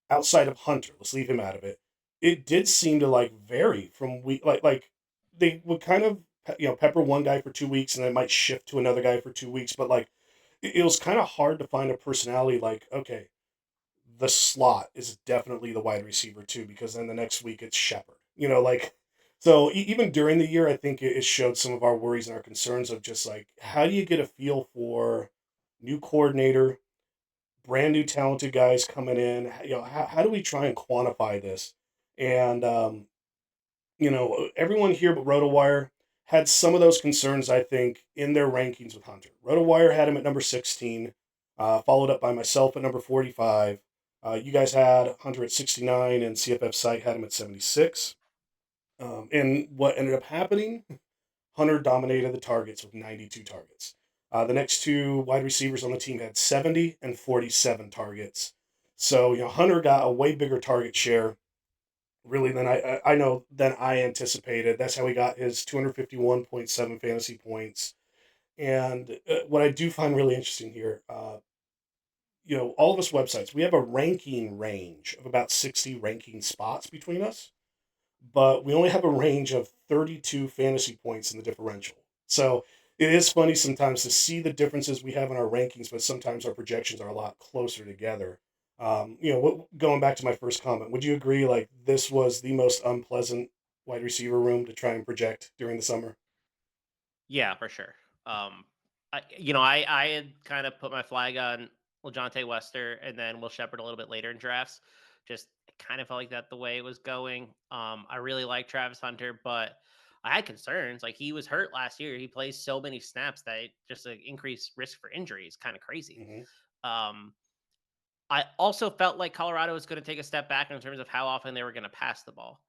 outside of Hunter, let's leave him out of it. It did seem to like vary from week, like they would kind of pepper one guy for 2 weeks and then might shift to another guy for 2 weeks, but like it was kind of hard to find a personality. Like, okay, the slot is definitely the wide receiver too, because then the next week it's Shepard. So even during the year, I think it showed some of our worries and our concerns of just like, how do you get a feel for new coordinator, brand new talented guys coming in? How do we try and quantify this? And Everyone here but RotoWire had some of those concerns, I think, in their rankings with Hunter. RotoWire had him at number 16, followed up by myself at number 45. You guys had Hunter at 69, and CFF Site had him at 76. And what ended up happening, Hunter dominated the targets with 92 targets. The next two wide receivers on the team had 70 and 47 targets. So, Hunter got a way bigger target share really than I know than I anticipated. That's how he got his 251.7 fantasy points. And what I do find really interesting here, all of us websites, we have a ranking range of about 60 ranking spots between us, but we only have a range of 32 fantasy points in the differential. So it is funny sometimes to see the differences we have in our rankings, but sometimes our projections are a lot closer together. Going back to my first comment, would you agree like this was the most unpleasant wide receiver room to try and project during the summer? Yeah, for sure. I had kind of put my flag on LeJontay Wester and then Will Shepherd a little bit later in drafts. Just kind of felt like that the way it was going. I really like Travis Hunter, but I had concerns. Like he was hurt last year. He plays so many snaps that it just like increased risk for injury is kind of crazy. Hmm. Um, I also felt like Colorado was going to take a step back in terms of how often they were going to pass the ball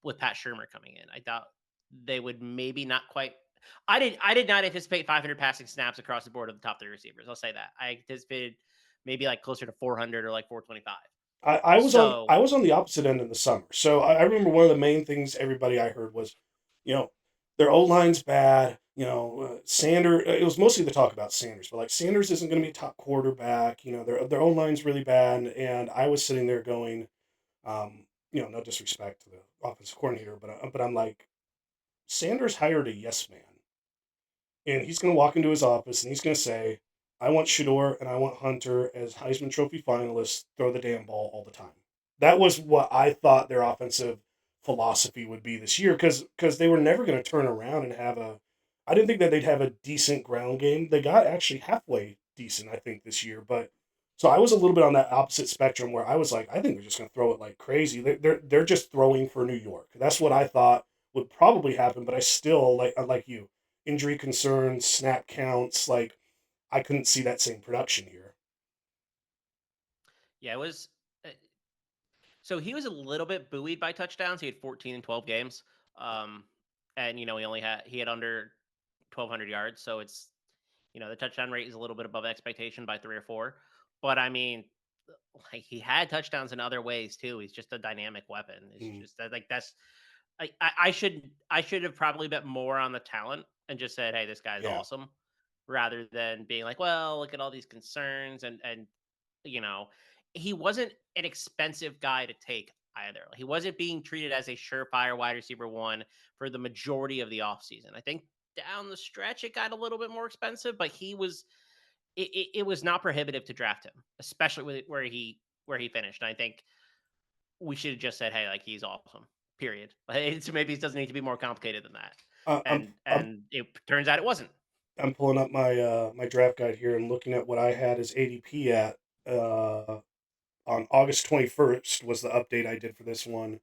with Pat Shermer coming in. I thought they would maybe not quite. I did not anticipate 500 passing snaps across the board of the top three receivers. I'll say that I anticipated maybe like closer to 400 or like 425. I So was on the opposite end in the summer. So I remember one of the main things everybody I heard was, you know, their O line's bad. Sanders. It was mostly the talk about Sanders, but like Sanders isn't going to be top quarterback. Their O line's really bad, and I was sitting there going, no disrespect to the offensive coordinator, but I'm like, Sanders hired a yes man, and he's going to walk into his office and he's going to say, I want Shador and I want Hunter as Heisman Trophy finalists, throw the damn ball all the time. That was what I thought their offensive philosophy would be this year because they were never going to turn around and have a. I didn't think that they'd have a decent ground game. They got actually halfway decent, I think, this year. But so I was a little bit on that opposite spectrum where I was like, I think they're just going to throw it like crazy. They're just throwing for New York. That's what I thought would probably happen. But I still like you injury concerns, snap counts. Like I couldn't see that same production here. yeah, it was. uh, So he was a little bit buoyed by touchdowns. He had 14 in 12 games, um, and he had under 1,200 yards. So it's the touchdown rate is a little bit above expectation by 3 or 4. But I mean, like he had touchdowns in other ways too. He's just a dynamic weapon. It's Mm, just that like that's I should have probably bet more on the talent and just said, hey, this guy's yeah. awesome, rather than being like, well, look at all these concerns and you know, he wasn't an expensive guy to take either. He wasn't being treated as a surefire wide receiver one for the majority of the offseason. I think down the stretch it got a little bit more expensive, but it was not prohibitive to draft him, especially with where he finished. And I think we should have just said, hey, like he's awesome. Period. Maybe it doesn't need to be more complicated than that. Uh, I'm I'm And it turns out it wasn't. I'm pulling up my draft guide here and looking at what I had his ADP at uh, on August 21st was the update I did for this one,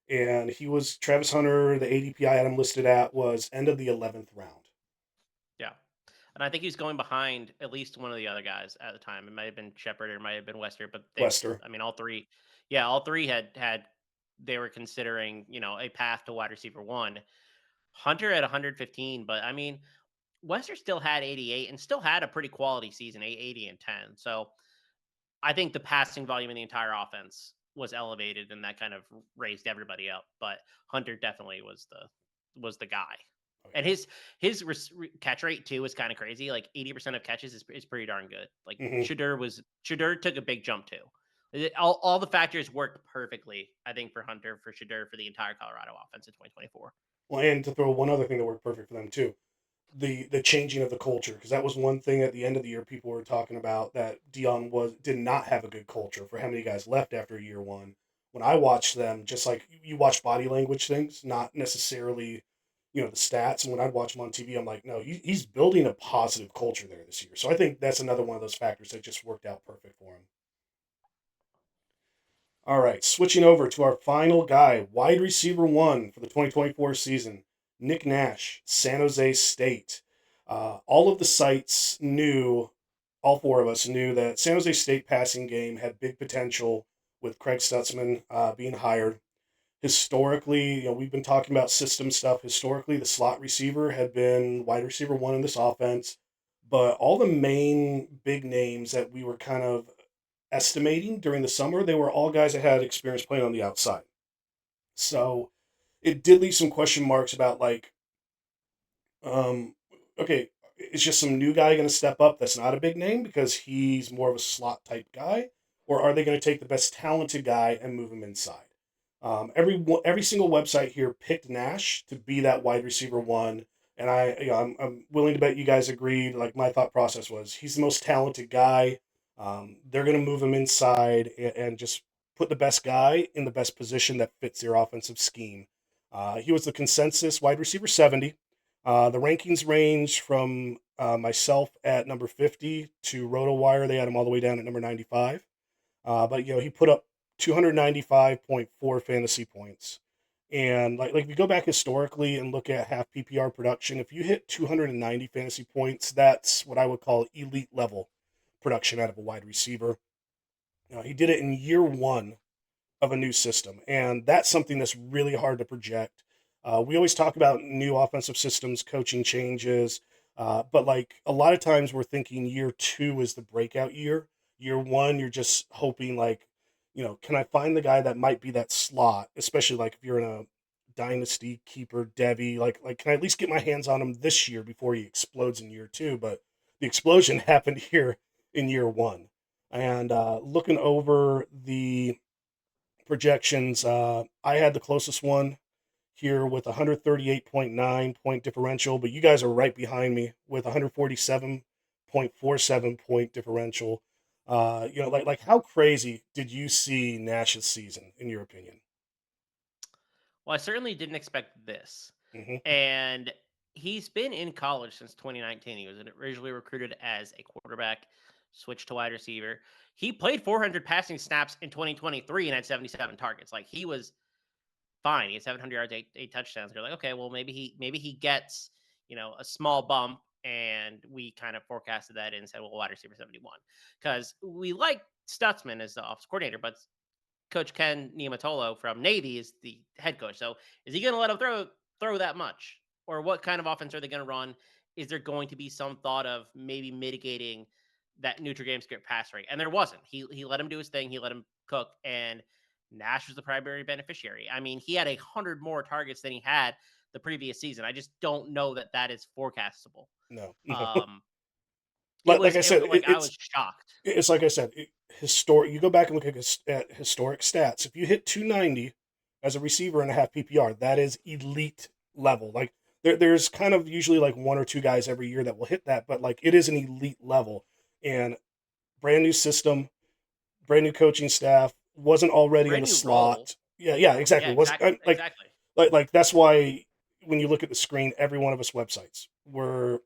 and he was Travis Hunter. The ADP I had him listed at was end of the 11th round. Yeah. And I think he's going behind at least one of the other guys at the time. It might have been Shepard or it might have been Wester, but Wester. I mean, all three they were considering, a path to wide receiver one. Hunter at 115, but I mean, Wester still had 88 and still had a pretty quality season, 80 and 10. So I think the passing volume in the entire offense was elevated and that kind of raised everybody up. But Hunter definitely was the guy. Oh And his catch rate too is kind of crazy. Like 80% of catches is pretty darn good. Like yeah. Hmm. Shadur took a big jump too. All the factors worked perfectly, I think, for Hunter, for Shadur, for the entire Colorado offense in 2024. Well, and to throw one other thing that worked perfect for them too, the changing of the culture, because that was one thing at the end of the year people were talking about that Dion was did not have a good culture for how many guys left after year one. When I watched them, just like you watch body language things, not necessarily the stats. And when I'd watch him on TV, I'm like, no, he's building a positive culture there this year. So I think that's another one of those factors that just worked out perfect for him. All right, switching over to our final guy, wide receiver one for the 2024 season, Nick Nash, San Jose State. All of the sites knew, all four of us knew that San Jose State passing game had big potential with Craig Stutzman being hired. Historically, we've been talking about system stuff. Historically, the slot receiver had been wide receiver one in this offense, but all the main big names that we were kind of estimating during the summer, they were all guys that had experience playing on the outside. So it did leave some question marks about like, um, okay, is just some new guy going to step up that's not a big name because he's more of a slot type guy, or are they going to take the best talented guy and move him inside? Every single website here picked Nash to be that wide receiver one, and I'm willing to bet you guys agreed. Like my thought process was, he's the most talented guy. They're going to move him inside and just put the best guy in the best position that fits their offensive scheme. He was the consensus wide receiver 70. The rankings range from myself at number 50 to RotoWire. They had him all the way down at number 95. But he put up 295.4 fantasy points. And like if you go back historically and look at half PPR production, if you hit 290 fantasy points, that's what I would call elite level production out of a wide receiver. He did it in year one of a new system, and that's something that's really hard to project. We always talk about new offensive systems, coaching changes, but like a lot of times we're thinking year two is the breakout year. Year one, you're just hoping like, can I find the guy that might be that slot, especially like if you're in a dynasty keeper, Devi, like can I at least get my hands on him this year before he explodes in year two? But the explosion happened here in year one. And looking over the projections, I had the closest one here with 138.9 point differential, but you guys are right behind me with 147.47 point differential. Like how crazy did you see Nash's season in your opinion? Well, I certainly didn't expect this. Hmm. And he's been in college since 2019. He was originally recruited as a quarterback, switched to wide receiver. He played 400 passing snaps in 2023 and had 77 targets. Like he was fine. He had 700 yards, eight touchdowns. You're like, okay, well maybe he gets a small bump, and we kind of forecasted that and said, well, wide receiver 71, because we like Stutzman as the offensive coordinator, but Coach Ken Niumatalolo from Navy is the head coach. So is he going to let him throw that much, or what kind of offense are they going to run? Is there going to be some thought of maybe mitigating that neutral game script pass rate? And there wasn't. He let him do his thing. He let him cook, and Nash was the primary beneficiary. I mean, he had 100 more targets than he had the previous season. I just don't know that that is forecastable. No, no. Um, it like was I said, like I was shocked. it's like I said, historic. You go back and look at historic stats. If you hit 290 as a receiver and a half PPR, that is elite level. Like there's kind of usually like one or two guys every year that will hit that, but like it is an elite level. And brand new system, brand new coaching staff, wasn't already in Brand the new role. slot. Yeah, Yeah, exactly. Was exactly. Exactly. like that's why when you look at the screen, every one of us websites were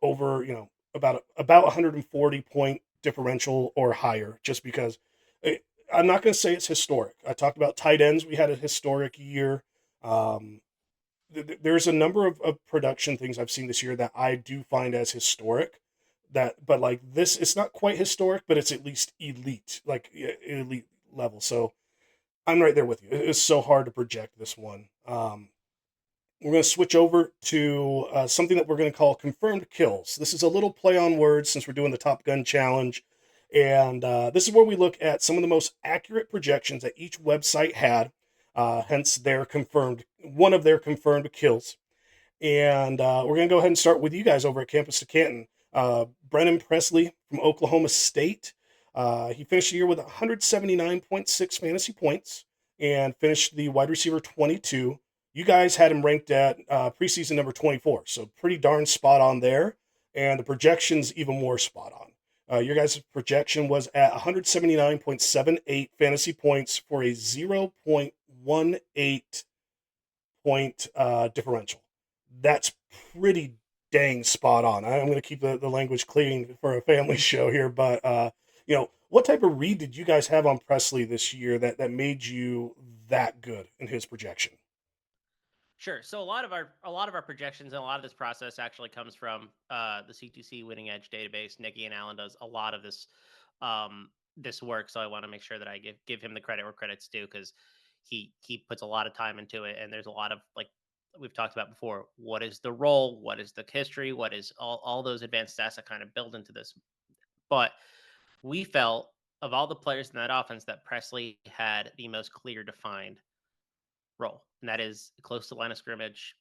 over, about 140 point differential or higher, just because I'm not going to say it's historic. I talked about tight ends. We had a historic year. Um, there's a number of production things I've seen this year that I do find as historic. But like this, it's not quite historic, but it's at least elite, like elite level. So I'm right there with you. It's so hard to project this one. We're going to switch over to something that we're going to call confirmed kills. This is a little play on words since we're doing the Top Gun challenge. And this is where we look at some of the most accurate projections that each website had, hence their confirmed, one of their confirmed kills. And we're going to go ahead and start with you guys over at Campus to Canton. Brennan Presley from Oklahoma State. He finished the year with 179.6 fantasy points and finished the wide receiver 22. You guys had him ranked at preseason number 24, so pretty darn spot on there. And the projections even more spot on. Your guys' projection was at 179.78 fantasy points for a 0.18 point differential. That's pretty dang spot on. I'm going to keep the language clean for a family show here, but What type of read did you guys have on Presley this year that made you that good in his projection? Sure. So a lot of our projections and a lot of this process actually comes from the C2C Winning Edge database. Nikki and Alan does a lot of this work, so I want to make sure that I give him the credit where credit's due because he puts a lot of time into it, and there's a lot of like we've talked about before. What is the role? What is the history? What is all those advanced stats that kind of build into this? But we felt of all the players in that offense that Presley had the most clear defined role, and that is close to line of scrimmage,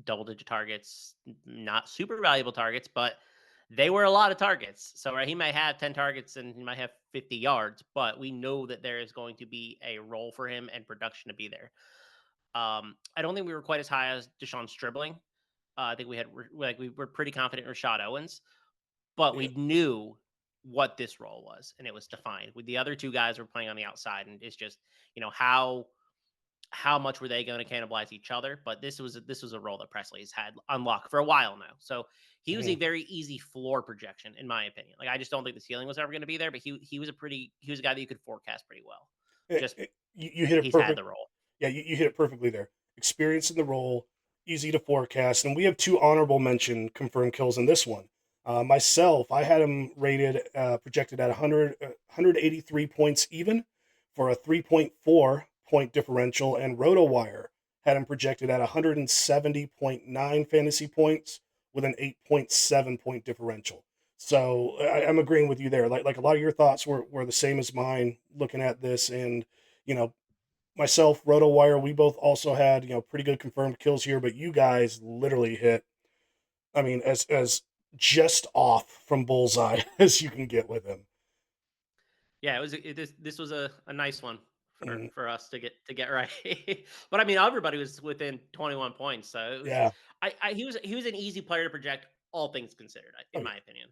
double digit targets, not super valuable targets, but they were a lot of targets. So right, he might have 10 targets and he might have 50 yards, but we know that there is going to be a role for him and production to be there. I don't think we were quite as high as Deshaun Stribling. I think we were pretty confident in Rashad Owens, but we Yeah. knew what this role was and it was defined. With the other two guys were playing on the outside, and it's just how much were they going to cannibalize each other? But this was a role that Presley's had unlocked for a while now. So he was a Mhm. very easy floor projection, in my opinion. Like I just don't think the ceiling was ever going to be there, but he was a guy that you could forecast pretty well. Just You hit it he's had perfect. the role. Yeah, you hit it perfectly there. Experience in the role, easy to forecast, and we have two honorable mention confirmed kills in this one. Myself, I had him rated projected at 183 points even for a 3.4 point differential, and RotoWire had him projected at 170.9 fantasy points with an 8.7 point differential. So I'm agreeing with you there. Like a lot of your thoughts were the same as mine looking at this, and you know myself, RotoWire, we both also had, pretty good confirmed kills here, but you guys literally hit, I mean, as just off from bullseye as you can get with him. Yeah, this was a nice one Mm, for us to get right. But I mean, everybody was within 21 points, so it was yeah. he was an easy player to project, all things considered, Oh, in yeah. my opinion.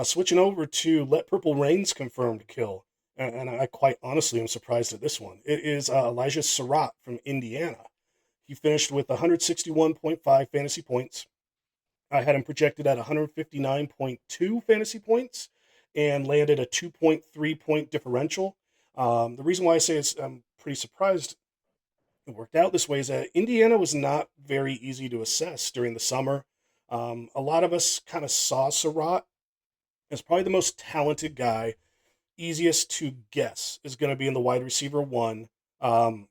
Switching over to Let Purple Rain's confirmed kill, and I quite honestly am surprised at this one. It is Elijah Surratt from Indiana. He finished with 161.5 fantasy points. I had him projected at 159.2 fantasy points and landed a 2.3 point differential. The reason why I say I'm pretty surprised it worked out this way is that Indiana was not very easy to assess during the summer. A lot of us kind of saw Surratt as probably the most talented guy, easiest to guess is going to be in the wide receiver one. Um,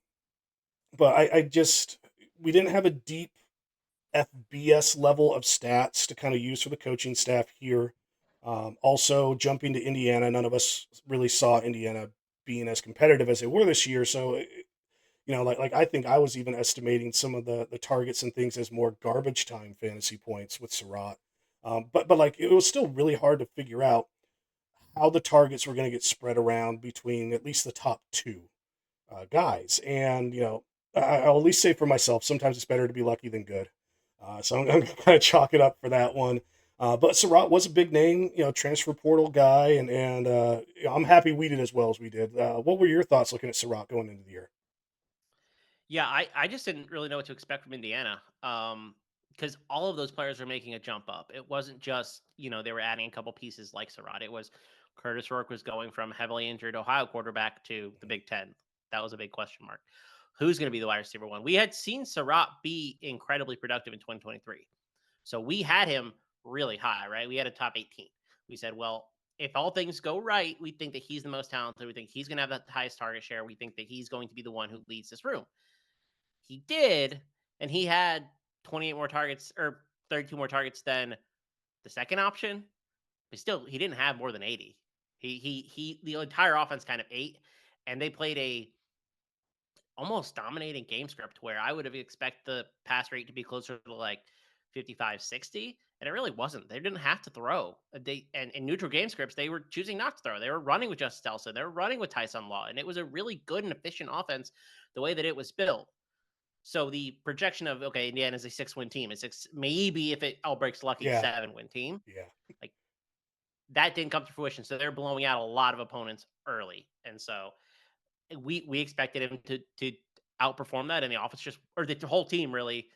but I just, we didn't have a deep FBS level of stats to kind of use for the coaching staff here. Also, jumping to Indiana, none of us really saw Indiana being as competitive as they were this year. So, like I think I was even estimating some of the targets and things as more garbage time fantasy points with Surratt. But like it was still really hard to figure out how the targets were going to get spread around between at least the top two guys. And I'll at least say for myself, sometimes it's better to be lucky than good. So I'm kind of chalk it up for that one. But Surratt was a big name, transfer portal guy, and I'm happy we did as well as we did. What were your thoughts looking at Surratt going into the year? Yeah, I just didn't really know what to expect from Indiana. Because all of those players were making a jump up. It wasn't just, they were adding a couple pieces like Surratt. It was Curtis Rourke was going from heavily injured Ohio quarterback to the Big Ten. That was a big question mark. Who's going to be the wide receiver one? We had seen Surratt be incredibly productive in 2023. So we had him really high, right? We had a top 18. We said, well, if all things go right, we think that he's the most talented. We think he's going to have the highest target share. We think that he's going to be the one who leads this room. He did, and he had 28 more targets or 32 more targets than the second option, but still he didn't have more than 80. He the entire offense kind of ate, and they played a almost dominating game script where I would have expected the pass rate to be closer to like 55, 60, and it really wasn't. They didn't have to throw. They and in neutral game scripts, they were choosing not to throw. They were running with Justice Elsa. They were running with Tyson Law, and it was a really good and efficient offense the way that it was built. So the projection of okay, Indiana's a 6-win team. It's six, maybe if it all breaks lucky, Yeah, 7-win team. yeah. Like that didn't come to fruition. So they're blowing out a lot of opponents early, and so we expected him to outperform that, and the offense just or the whole team really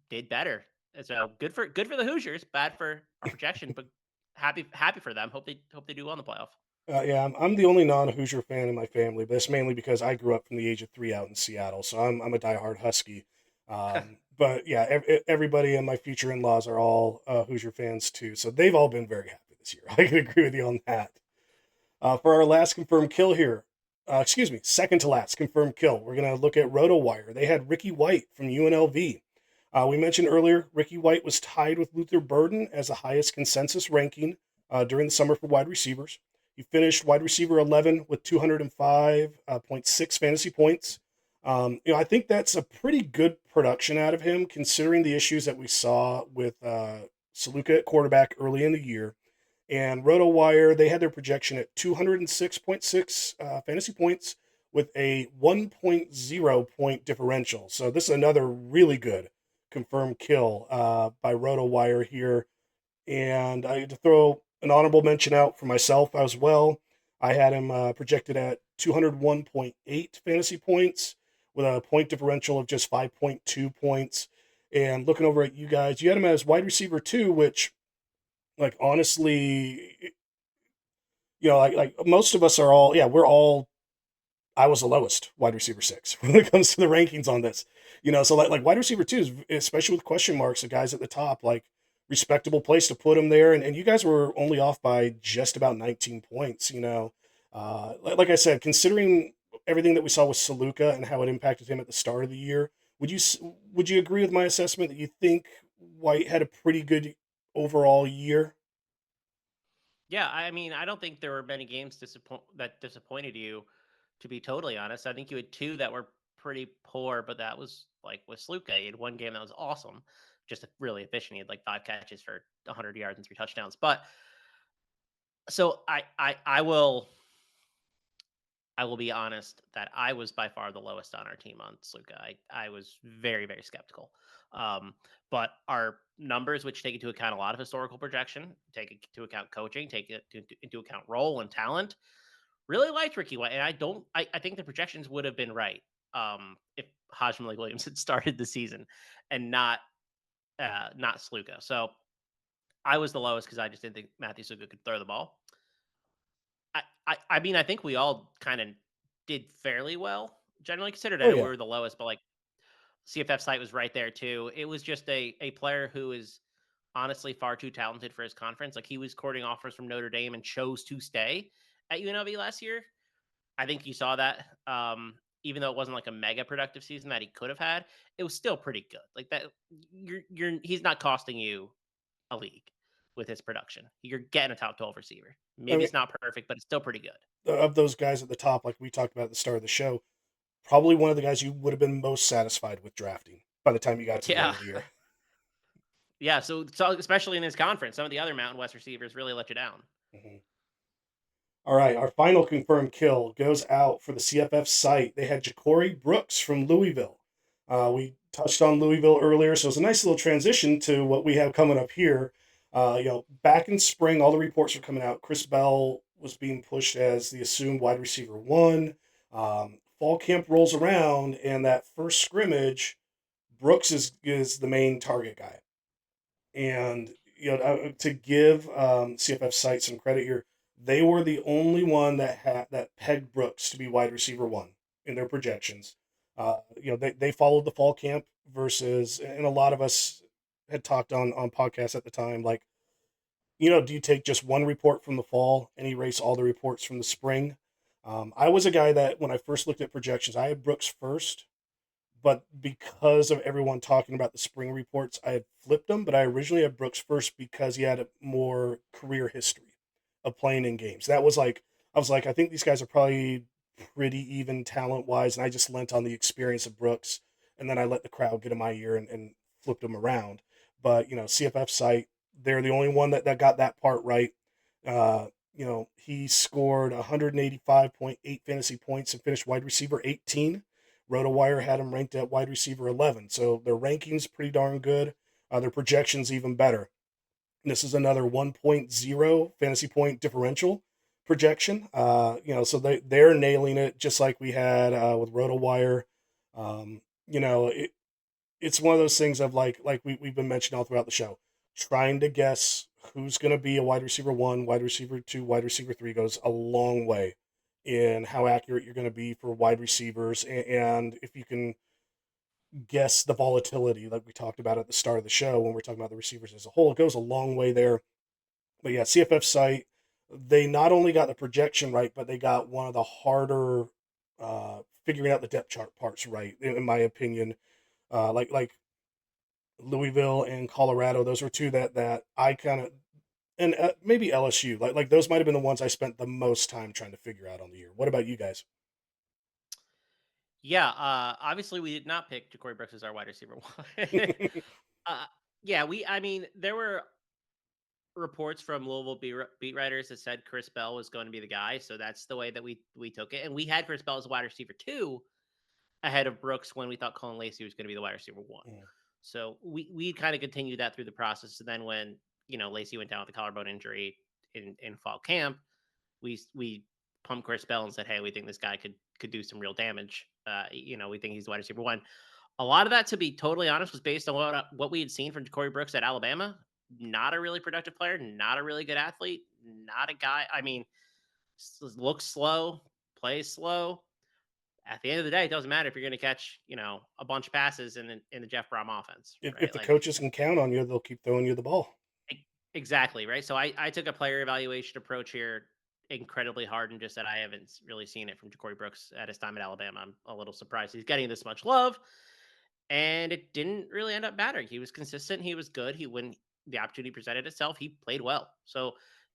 did better. And so good for the Hoosiers. Bad for our projection, but happy for them. Hope they do well in the playoff. Yeah, I'm the only non-Hoosier fan in my family, but it's mainly because I grew up from the age of 3 out in Seattle, so I'm a diehard Husky. But yeah, everybody and my future in-laws are all Hoosier fans too, so they've all been very happy this year. I can agree with you on that. For our last confirmed kill here, excuse me, second to last confirmed kill, we're going to look at RotoWire. They had Ricky White from UNLV. We mentioned earlier, Ricky White was tied with Luther Burden as the highest consensus ranking during the summer for wide receivers. He finished wide receiver 11 with 205.6 fantasy points. I think that's a pretty good production out of him, considering the issues that we saw with Saluka at quarterback early in the year. And RotoWire, they had their projection at 206.6 fantasy points with a 1.0 point differential. So this is another really good confirmed kill by RotoWire here. And I had to throw an honorable mention out for myself as well. I had him projected at 201.8 fantasy points with a point differential of just 5.2 points. And looking over at you guys, you had him as wide receiver 2, which, like, honestly, like most of us are all, yeah, we're all, I was the lowest wide receiver 6 when it comes to the rankings on this. So like wide receiver 2 is, especially with question marks, the guys at the top, like, respectable place to put them there. And you guys were only off by just about 19 points. Like I said, considering everything that we saw with Saluka and how it impacted him at the start of the year, would you agree with my assessment that you think White had a pretty good overall year? Yeah, I mean, I don't think there were many games that disappointed you. To be totally honest, I think you had two that were pretty poor, but that was like with Sluka. He had one game that was awesome, just really efficient. He had like 5 catches for 100 yards and 3 touchdowns. But so I will be honest that I was by far the lowest on our team on Sluka. I was very, very skeptical. Um, but our numbers, which take into account a lot of historical projection, take into account coaching, into account role and talent, really liked Ricky White. And I think the projections would have been right if Hajj Malik Williams had started the season and not Sluka. So I was the lowest because I just didn't think Matthew Sluka could throw the ball. I mean, I think we all kind of did fairly well, generally considered. I Oh know we yeah. were the lowest, but like CFF site was right there too. It was just a player who is honestly far too talented for his conference. Like he was courting offers from Notre Dame and chose to stay at UNLV last year. I think you saw that. Even though it wasn't like a mega productive season that he could have had, it was still pretty good. Like that, he's not costing you a league with his production. You're getting a top 12 receiver. I Maybe mean, it's not perfect, but it's still pretty good. of those guys at the top, like we talked about at the start of the show, probably one of the guys you would have been most satisfied with drafting by the time you got to the end Yeah. of the year. Yeah. So especially in this conference, some of the other Mountain West receivers really let you down. Mhm. All right, our final confirmed kill goes out for the CFF site. They had Ja'Cory Brooks from Louisville. We touched on Louisville earlier, so it's a nice little transition to what we have coming up here. Back in spring, all the reports were coming out. Chris Bell was being pushed as the assumed wide receiver 1. Fall camp rolls around, and that first scrimmage, Brooks is the main target guy. And to give CFF site some credit here, they were the only one that pegged Brooks to be wide receiver 1 in their projections. They followed the fall camp versus, and a lot of us had talked on podcasts at the time, like, do you take just one report from the fall and erase all the reports from the spring? I was a guy that when I first looked at projections, I had Brooks first, but because of everyone talking about the spring reports, I had flipped them. But I originally had Brooks first because he had a more career history of playing in games. That was like, I was like, I think these guys are probably pretty even talent wise, and I just lent on the experience of Brooks, and then I let the crowd get in my ear and flipped them around. But CFF site, they're the only one that got that part right. He scored 185.8 fantasy points and finished wide receiver 18. RotoWire had him ranked at wide receiver 11. So their rankings pretty darn good. Their projections even better. And this is another 1.0 fantasy point differential projection. So they're nailing it just like we had with RotoWire. Um, you know, it's one of those things of like we've been mentioning all throughout the show, trying to guess who's going to be a wide receiver one, wide receiver two, wide receiver three goes a long way in how accurate you're going to be for wide receivers. And if you can guess the volatility like we talked about at the start of the show when we're talking about the receivers as a whole, it goes a long way there. But yeah, CFF site, they not only got the projection right, but they got one of the harder figuring out the depth chart parts right, in my opinion. Like Louisville and Colorado, those were two that I kind of, and maybe LSU, like those might have been the ones I spent the most time trying to figure out on the year. What about you guys? Yeah, obviously we did not pick Ja'Cory Brooks as our wide receiver one. uh, yeah, I mean, there were reports from Louisville beat writers that said Chris Bell was going to be the guy, so that's the way that we took it. And we had Chris Bell as a wide receiver two ahead of Brooks when we thought Colin Lacey was going to be the wide receiver one. Mm. So we kind of continued that through the process. And then when Lacey went down with the collarbone injury in fall camp, we pumped Chris Bell and said, hey, we think this guy could do some real damage. We think he's the wide receiver one. A lot of that, to be totally honest, was based on what we had seen from Ja'Cory Brooks at Alabama. Not a really productive player, not a really good athlete, not a guy. I mean, looks slow, plays slow. At the end of the day, it doesn't matter if you're going to catch, a bunch of passes in the Jeff Brom offense, If right? the Like, coaches can count on you, they'll keep throwing you the ball. exactly, right? So I took a player evaluation approach here incredibly hard and just that I haven't really seen it from Ja'Cory Brooks at his time at Alabama. I'm a little surprised he's getting this much love. And it didn't really end up mattering. He was consistent. He was good. When the opportunity presented itself, he played well. So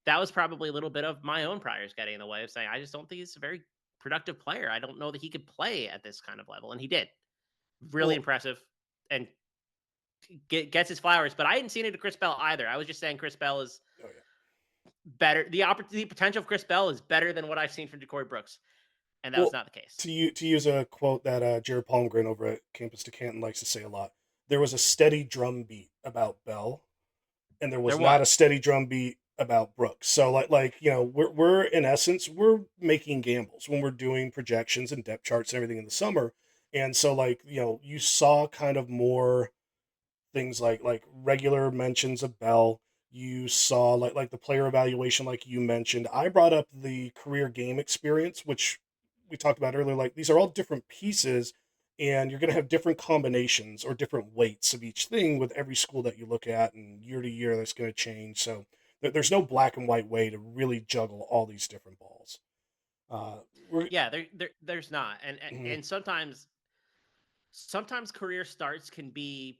that was probably a little bit of my own priors getting in the way of saying, I just don't think he's a very productive player. I don't know that he could play at this kind of level. And he did. Really Well, impressive and gets his flowers. But I hadn't seen it to Chris Bell either. I was just saying Chris Bell is oh yeah. better. The potential of Chris Bell is better than what I've seen from Ja'Cory Brooks. And that was Well, not the case. to use a quote that Jared Palmgren over at Campus to Canton likes to say a lot, there was a steady drum beat about Bell, and there There was not a was. steady drum beat about Brooks. So we're in essence we're making gambles when we're doing projections and depth charts and everything in the summer. And so you saw kind of more things like regular mentions of Bell. You saw like the player evaluation, like you mentioned. I brought up the career game experience, which we talked about earlier. Like these are all different pieces, and you're going to have different combinations or different weights of each thing with every school that you look at, and year to year that's going to change. So there's no black and white way to really juggle all these different balls. Uh, we're Yeah, there's not. And mhm, and sometimes career starts can be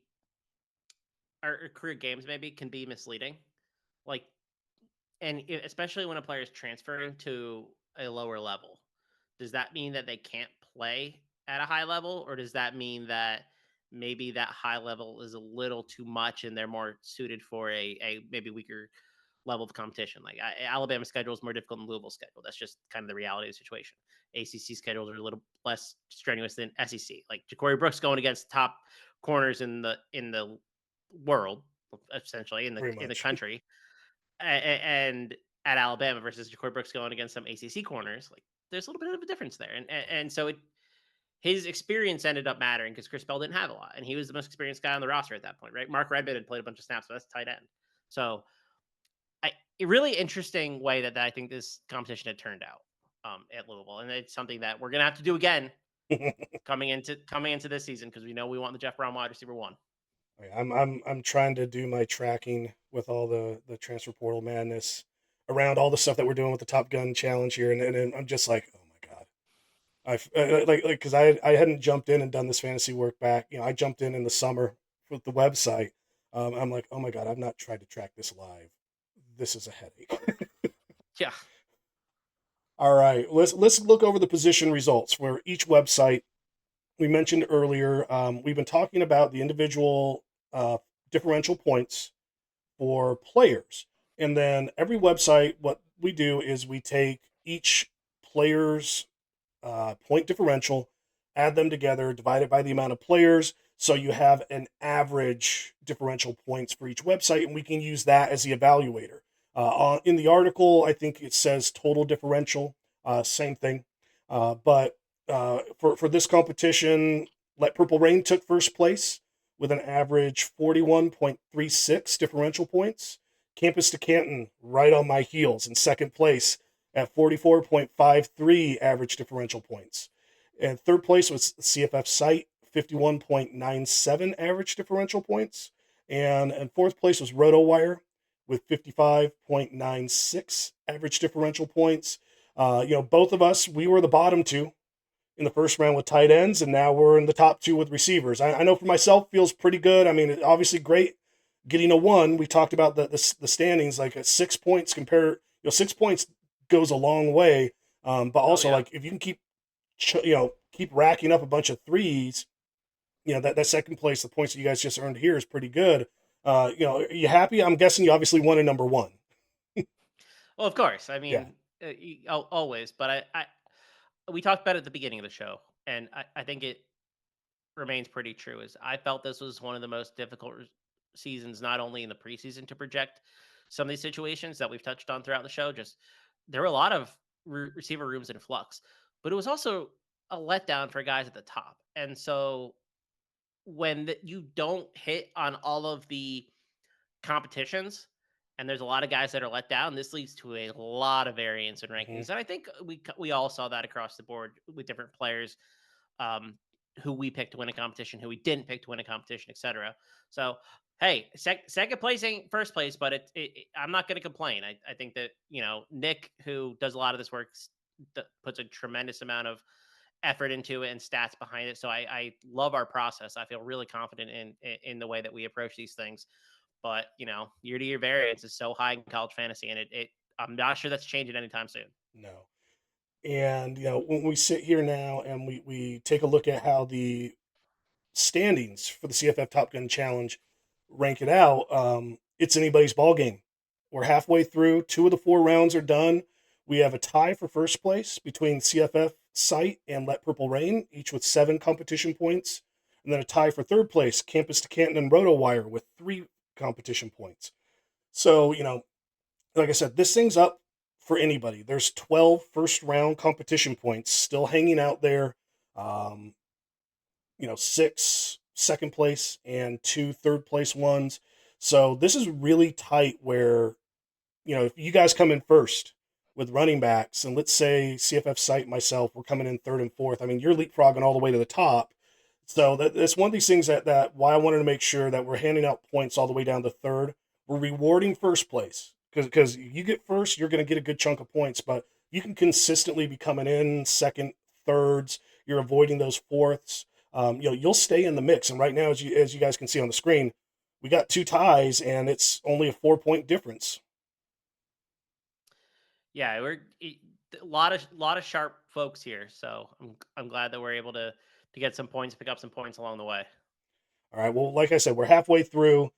or career games maybe can be misleading. Like especially when a player is transferring to a lower level. Does that mean that they can't play at a high level or does that mean that maybe that high level is a little too much and they're more suited for a maybe weaker level of competition? Like Alabama schedule is more difficult than Louisville schedule. That's just kind of the reality of the situation. ACC schedules are a little less strenuous than SEC. Like Ja'Cory Brooks going against top corners in the world, essentially pretty in the much. country, and at Alabama versus Ja'Cory Brooks going against some ACC corners. Like there's a little bit of a difference there, and so his experience ended up mattering because Chris Bell didn't have a lot, and he was the most experienced guy on the roster at that point, right? Mark Redmond had played a bunch of snaps, so that's tight end. So a really interesting way that I think this competition had turned out at Louisville, and it's something that we're gonna have to do again coming into this season because we know we want the Jeff Brown wide receiver one. I'm trying to do my tracking with all the transfer portal madness around all the stuff that we're doing with the Top Gun challenge here, and I'm just like, oh my god, like because I hadn't jumped in and done this fantasy work back. I jumped in the summer with the website. I'm like, oh my god, I've not tried to track this live. This is a headache. Yeah, All right, let's look over the position results for each website. We mentioned earlier, we've been talking about the individual differential points for players. And then every website, what we do is we take each player's point differential, add them together, divide it by the amount of players. So you have an average differential points for each website, and we can use that as the evaluator. In the article, I think it says total differential, same thing. But for this competition, Let Purple Rain took first place with an average 41.36 differential points. Campus to Canton right on my heels in second place at 44.53 average differential points. And third place was CFF Site, 51.97 average differential points. And fourth place was RotoWire with 55.96 average differential points. Both of us, we were the bottom two in the first round with tight ends, and now we're in the top two with receivers. I know for myself, feels pretty good. I mean, obviously great getting a one. We talked about the standings, like at 6 points compared. 6 points goes a long way. But Oh also, yeah. like if you can keep racking up a bunch of threes, that second place, the points that you guys just earned here is pretty good. Are you happy? I'm guessing you obviously won in number one. Well, of course. I Yeah. mean, always. But we talked about it at the beginning of the show, and I think it remains pretty true. Is I felt this was one of the most difficult seasons, not only in the preseason to project some of these situations that we've touched on throughout the show. Just there were a lot of receiver rooms in flux, but it was also a letdown for guys at the top. And so when you don't hit on all of the competitions, and there's a lot of guys that are let down, this leads to a lot of variance in Hmm. rankings. And I think we all saw that across the board with different players, um, who we picked to win a competition, who we didn't pick to win a competition, etc. So, hey, second place ain't first place, but I'm not going to complain. I think that Nick, who does a lot of this work, puts a tremendous amount of effort into it and stats behind it. So I love our process. I feel really confident in the way that we approach these things. But year to year variance is so high in college fantasy, and it I'm not sure that's changing anytime soon. No. And when we sit here now and we take a look at how the standings for the CFF Top Gun Challenge rank it out, it's anybody's ball game. We're halfway through. Two of the four rounds are done. We have a tie for first place between CFF Site and Let Purple Rain, each with 7 competition points. And then a tie for third place, Campus to Canton and RotoWire with 3 competition points. So, like I said, this thing's up for anybody. There's 12 first round competition points still hanging out there. Um, six second place and two third place ones. So this is really tight where, if you guys come in first with running backs, and let's say CFF Site, myself, we're coming in third and fourth. I mean, you're leapfrogging all the way to the top. So that's one of these things that why I wanted to make sure that we're handing out points all the way down to third. We're rewarding first place because you get first, you're going to get a good chunk of points, but you can consistently be coming in second, thirds. You're avoiding those fourths. You'll stay in the mix. And right now, as you guys can see on the screen, we got two ties, and it's only a 4 point difference. Yeah, a lot of sharp folks here, so I'm glad that we're able to get some points, pick up some points along the way. All right. Well, like I said, we're halfway through.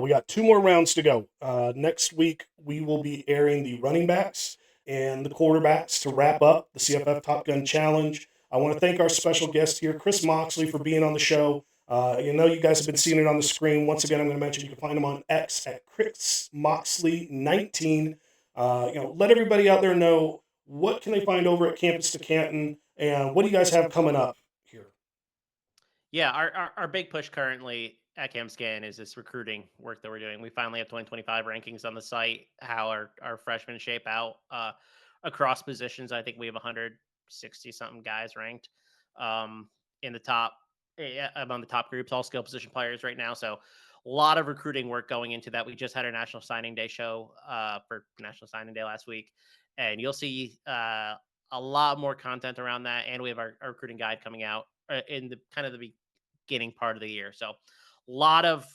We got two more rounds to go. Next week, we will be airing the running backs and the quarterbacks to wrap up the CFF Top Gun Challenge. I want to thank our special guest here, Chris Moxley, for being on the show. You guys have been seeing it on the screen. Once again, I'm going to mention you can find him on X at Chris Moxley 19. Let everybody out there know what can they find over at Campus to Canton, and what do you guys have coming up here? Yeah, our big push currently at CamScan is this recruiting work that we're doing. We finally have 2025 rankings on the site, how our freshmen shape out across positions. I think we have 160 something guys ranked um, in the top, among the top groups, all skill position players right now. So a lot of recruiting work going into that. We just had our National Signing Day show for National Signing Day last week, and you'll see a lot more content around that. And we have our recruiting guide coming out in the kind of the beginning part of the year. So a lot of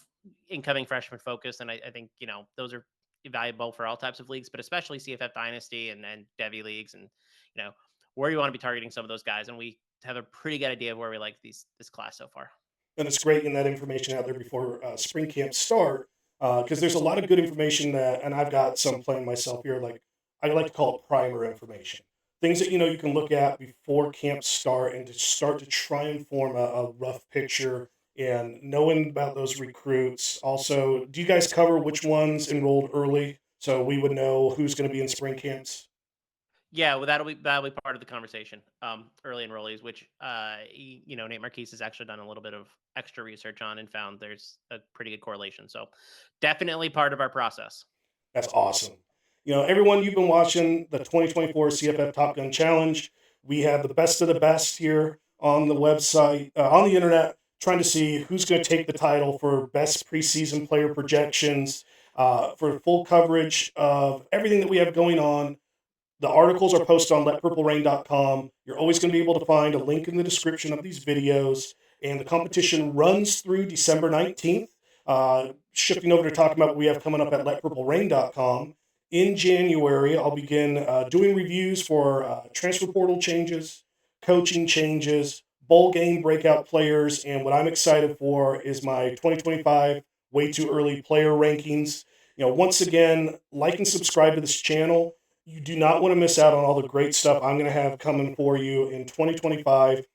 incoming freshman focus. And I think, those are valuable for all types of leagues, but especially CFF Dynasty and Devi leagues, and, you know, where you want to be targeting some of those guys. And we have a pretty good idea of where we like this class so far. And it's great getting that information out there before spring camp start, because there's a lot of good information that, and I've got some playing myself here, like I like to call it primer information, things that you can look at before camp start and to start to try and form a rough picture and knowing about those recruits. Also, do you guys cover which ones enrolled early so we would know who's going to be in spring camps? Yeah, well, that'll be part of the conversation. Early enrollees, which Nate Marquise has actually done a little bit of extra research on and found there's a pretty good correlation. So definitely part of our process. That's awesome. Everyone, you've been watching the 2024 CFF Top Gun Challenge. We have the best of the best here on the website, on the internet, trying to see who's going to take the title for best preseason player projections, for full coverage of everything that we have going on. The articles are posted on letpurplerain.com. You're always going to be able to find a link in the description of these videos. And the competition runs through December 19th. Shifting over to talking about what we have coming up at letpurplerain.com. In January, I'll begin doing reviews for transfer portal changes, coaching changes, bowl game breakout players, and what I'm excited for is my 2025 way too early player rankings. Once again, like and subscribe to this channel. You do not want to miss out on all the great stuff I'm going to have coming for you in 2025.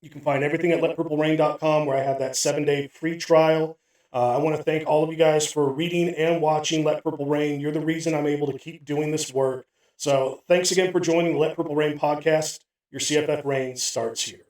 You can find everything at letpurplerain.com, where I have that 7-day free trial. I want to thank all of you guys for reading and watching Let Purple Rain. You're the reason I'm able to keep doing this work. So thanks again for joining the Let Purple Rain podcast. Your CFF reign starts here.